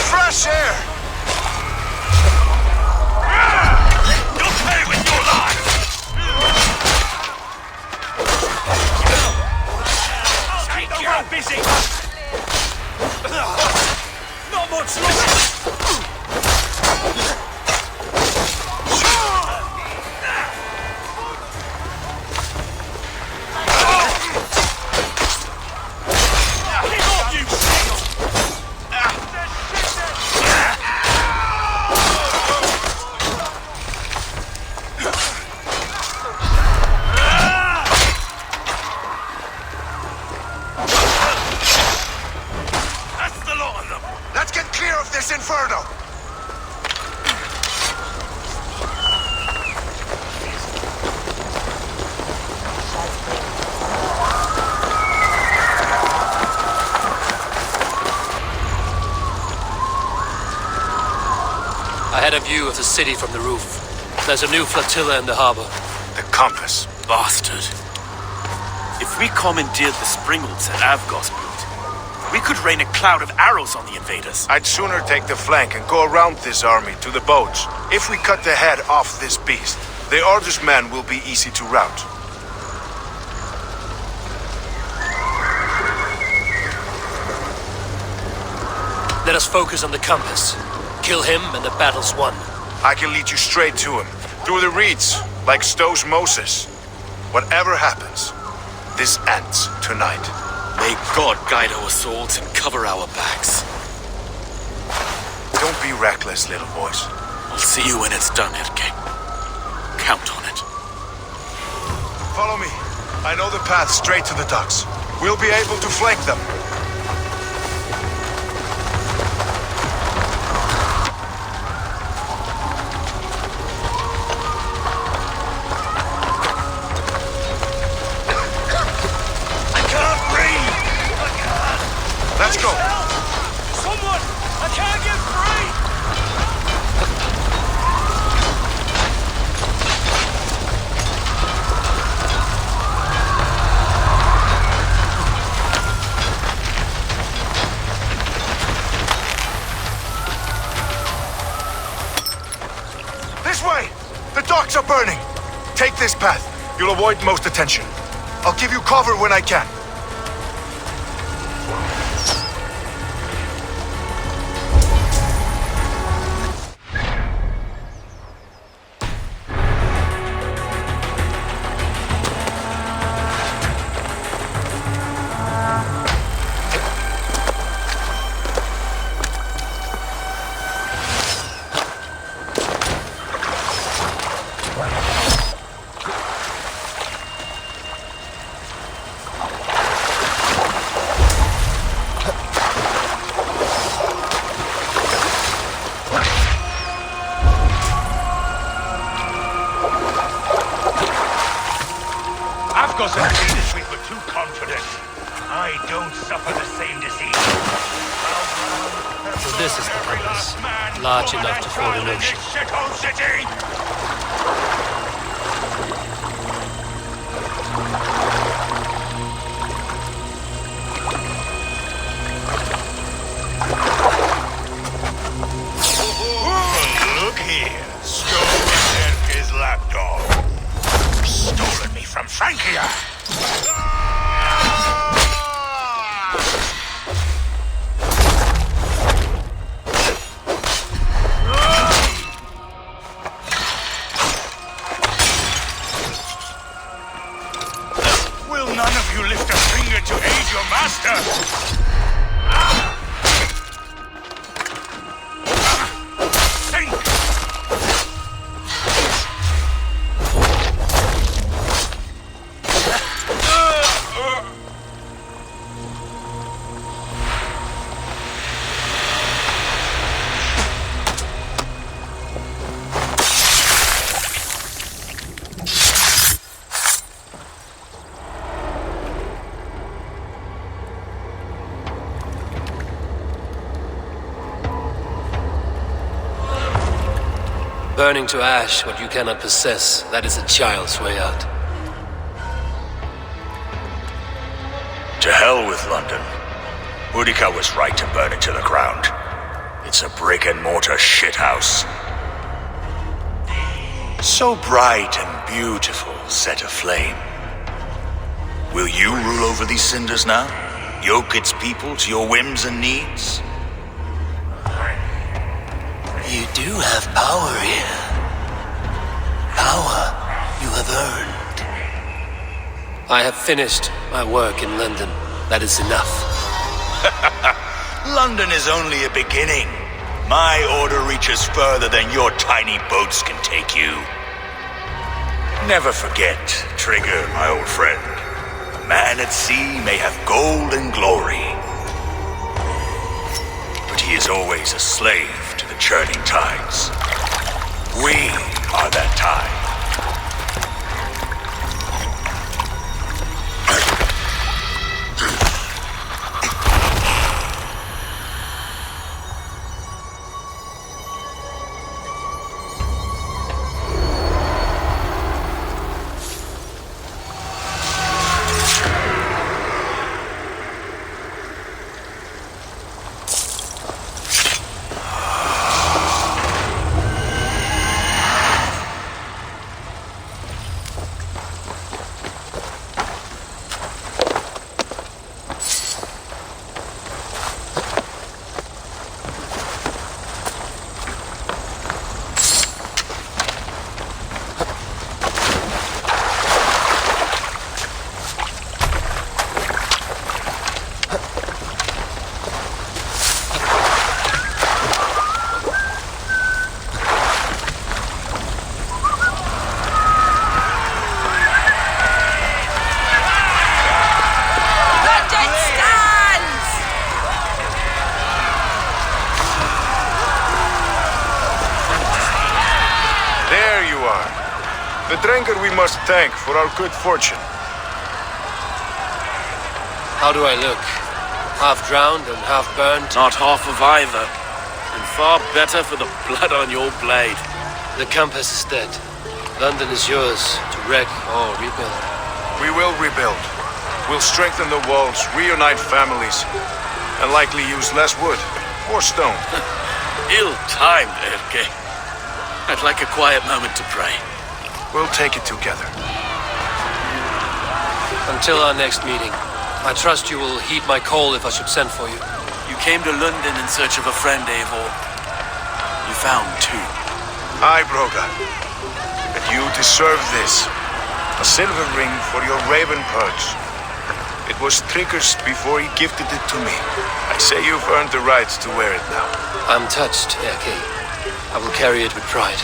P: Fresh air!
C: You'll pay with your life! Keep the road busy! Not much longer!
O: Inferno!
B: I had a view of the city from the roof. There's a new flotilla in the harbor.
P: The compass.
N: Bastard. If we commandeered the Springolds at Avgos, we could rain a cloud of arrows on the invaders.
P: I'd sooner take the flank and go around this army to the boats. If we cut the head off this beast, the Order's men will be easy to rout.
B: Let us focus on the compass. Kill him and the battle's won.
P: I can lead you straight to him. Through the reeds, like Stowe's Moses. Whatever happens, this ends tonight.
N: May God guide our swords and cover our backs.
F: Don't be reckless, little boys.
N: I'll see you when it's done, Erke. Count on it.
F: Follow me. I know the path straight to the docks. We'll be able to flank them.
A: I can't breathe!
F: Let's go!
A: Someone! I can't get free!
F: This way! The docks are burning! Take this path. You'll avoid most attention. I'll give you cover when I can.
A: We were too confident. I don't suffer the same disease.
B: So this is the compass. Large enough to ford an ocean.
A: Shithole city! Look here. Stolen Erke's lapdog. Stolen me from Francia. Will none of you lift a finger to aid your master?
B: Burning to ash what you cannot possess, that is a child's way out.
U: To hell with London. Boudica was right to burn it to the ground. It's a brick-and-mortar shithouse. So bright and beautiful, set aflame. Will you rule over these cinders now? Yoke its people to your whims and needs?
B: You do have power here. Power you have earned. I have finished my work in London. That is enough.
U: London is only a beginning. My order reaches further than your tiny boats can take you. Never forget, Trigger, my old friend. A man at sea may have gold and glory, but he is always a slave to the churning tides. We are that tide.
F: The Drengur we must thank for our good fortune.
B: How do I look? Half drowned and half burned?
N: Not half of either. And far better for the blood on your blade.
B: The compass is dead. London is yours to wreck or rebuild.
F: We will rebuild. We'll strengthen the walls, reunite families, and likely use less wood or stone.
N: Ill-timed, Erke. I'd like a quiet moment to pray.
F: We'll take it together.
B: Until our next meeting, I trust you will heed my call if I should send for you.
N: You came to London in search of a friend, Eivor. You found two.
F: Aye, Broga. And you deserve this. A silver ring for your raven perch. It was Trigger's before he gifted it to me. I say you've earned the right to wear it now.
B: I'm touched, Erke. I will carry it with pride.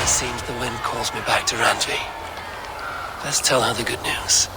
B: Seems the wind calls me back to Randvi. Let's tell her the good news.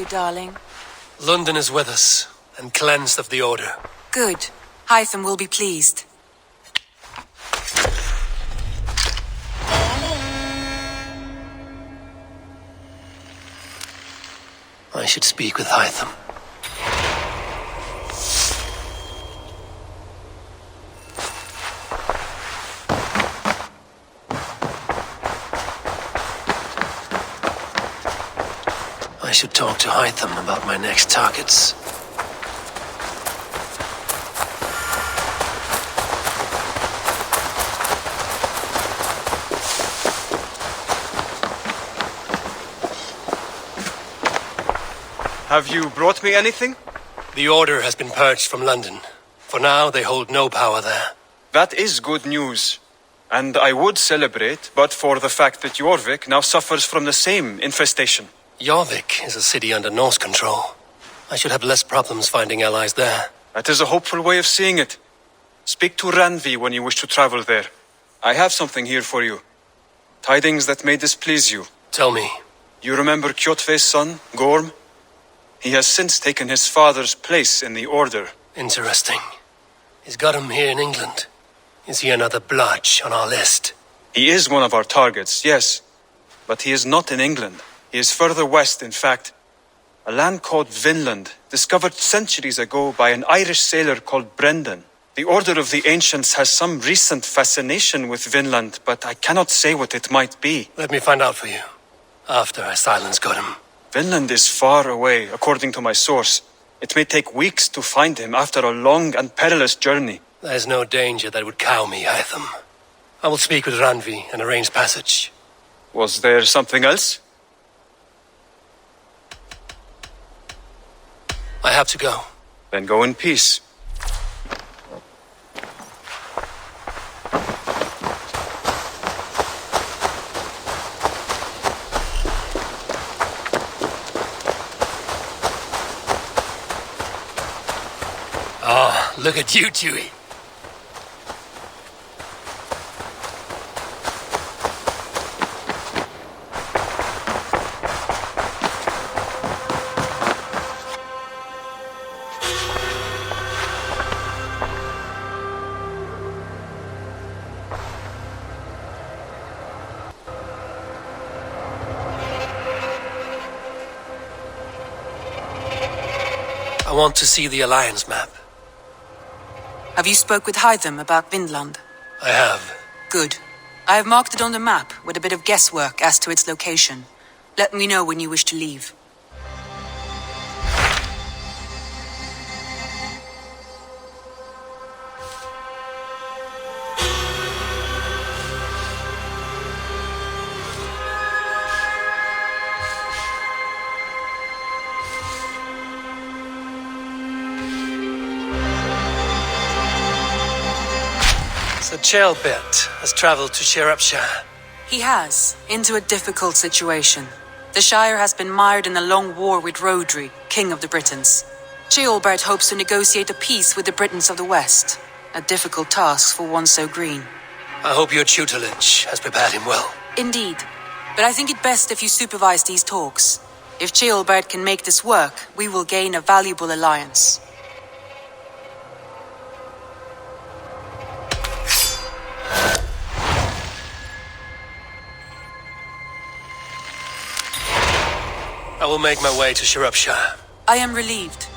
J: darling.
B: London is with us, and cleansed of the Order.
J: Good. Hytham will be pleased.
B: I should speak with Hytham. I should talk to Hytham about my next targets.
I: Have you brought me anything?
B: The Order has been purged from London. For now, they hold no power there.
I: That is good news. And I would celebrate, but for the fact that Jorvik now suffers from the same infestation.
B: Jorvik is a city under Norse control. I should have less problems finding allies there.
I: That is a hopeful way of seeing it. Speak to Randvi when you wish to travel there. I have something here for you. Tidings that may displease you.
B: Tell me.
I: You remember Kjotve's son, Gorm? He has since taken his father's place in the Order.
B: Interesting. He's got him here in England. Is he another blotch on our list?
I: He is one of our targets, yes. But he is not in England. He is further west, in fact. A land called Vinland, discovered centuries ago by an Irish sailor called Brendan. The Order of the Ancients has some recent fascination with Vinland, but I cannot say what it might be.
B: Let me find out for you, after I silence got him.
I: Vinland is far away, according to my source. It may take weeks to find him after a long and perilous journey.
B: There's no danger that would cow me, Hytham. I will speak with Randvi and arrange passage.
I: Was there something else?
B: I have to go.
I: Then go in peace.
B: Oh, look at you, Chewie. I want to see the Alliance map.
J: Have you spoke with Hytham about Vinland?
B: I have.
J: Good. I have marked it on the map with a bit of guesswork as to its location. Let me know when you wish to leave.
B: So Chaelbert has traveled to Shropshire.
J: He has, into a difficult situation. The Shire has been mired in a long war with Rhodri, King of the Britons. Chaelbert hopes to negotiate a peace with the Britons of the West. A difficult task for one so green.
B: I hope your tutelage has prepared him well.
J: Indeed. But I think it best if you supervise these talks. If Chaelbert can make this work, we will gain a valuable alliance.
B: I will make my way to Shropshire.
J: I am relieved.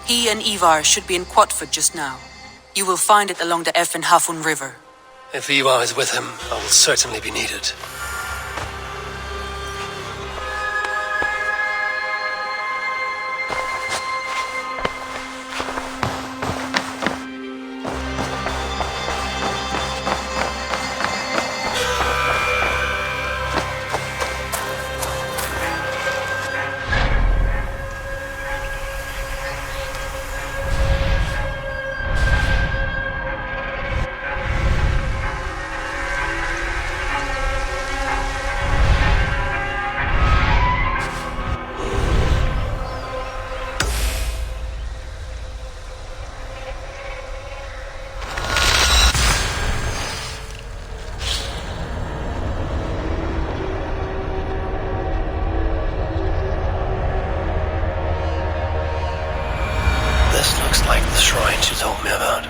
J: He and Eivor should be in Quatford just now. You will find it along the Effen Hafun River.
B: If Eivor is with him, I will certainly be needed. that you told me about.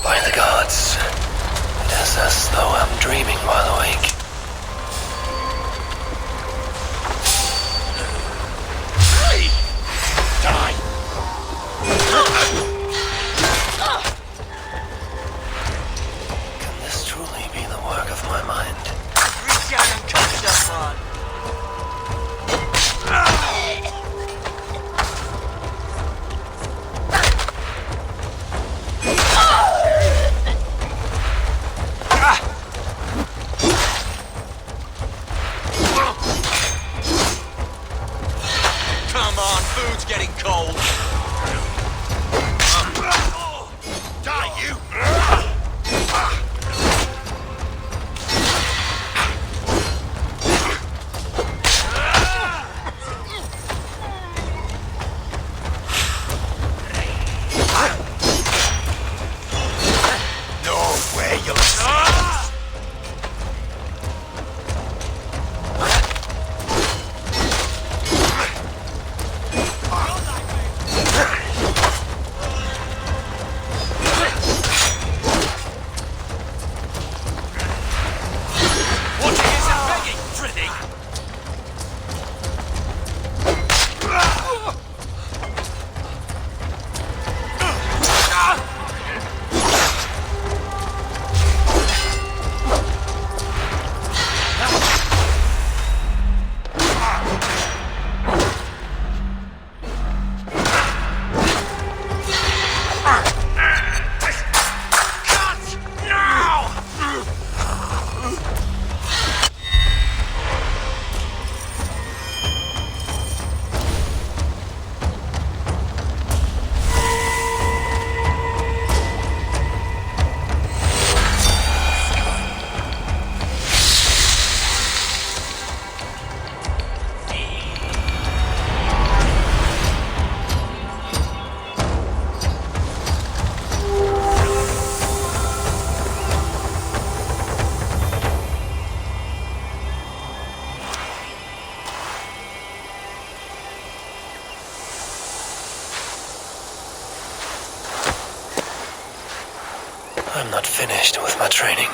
B: By the gods, it is as though I'm dreaming while awake.
U: Hey! Die!
B: Can this truly be the work of my mind?
E: Reach out and cut someone.
U: Come on, food's getting cold. Die, you! Norway, you'll see.
B: I'm not finished with my training.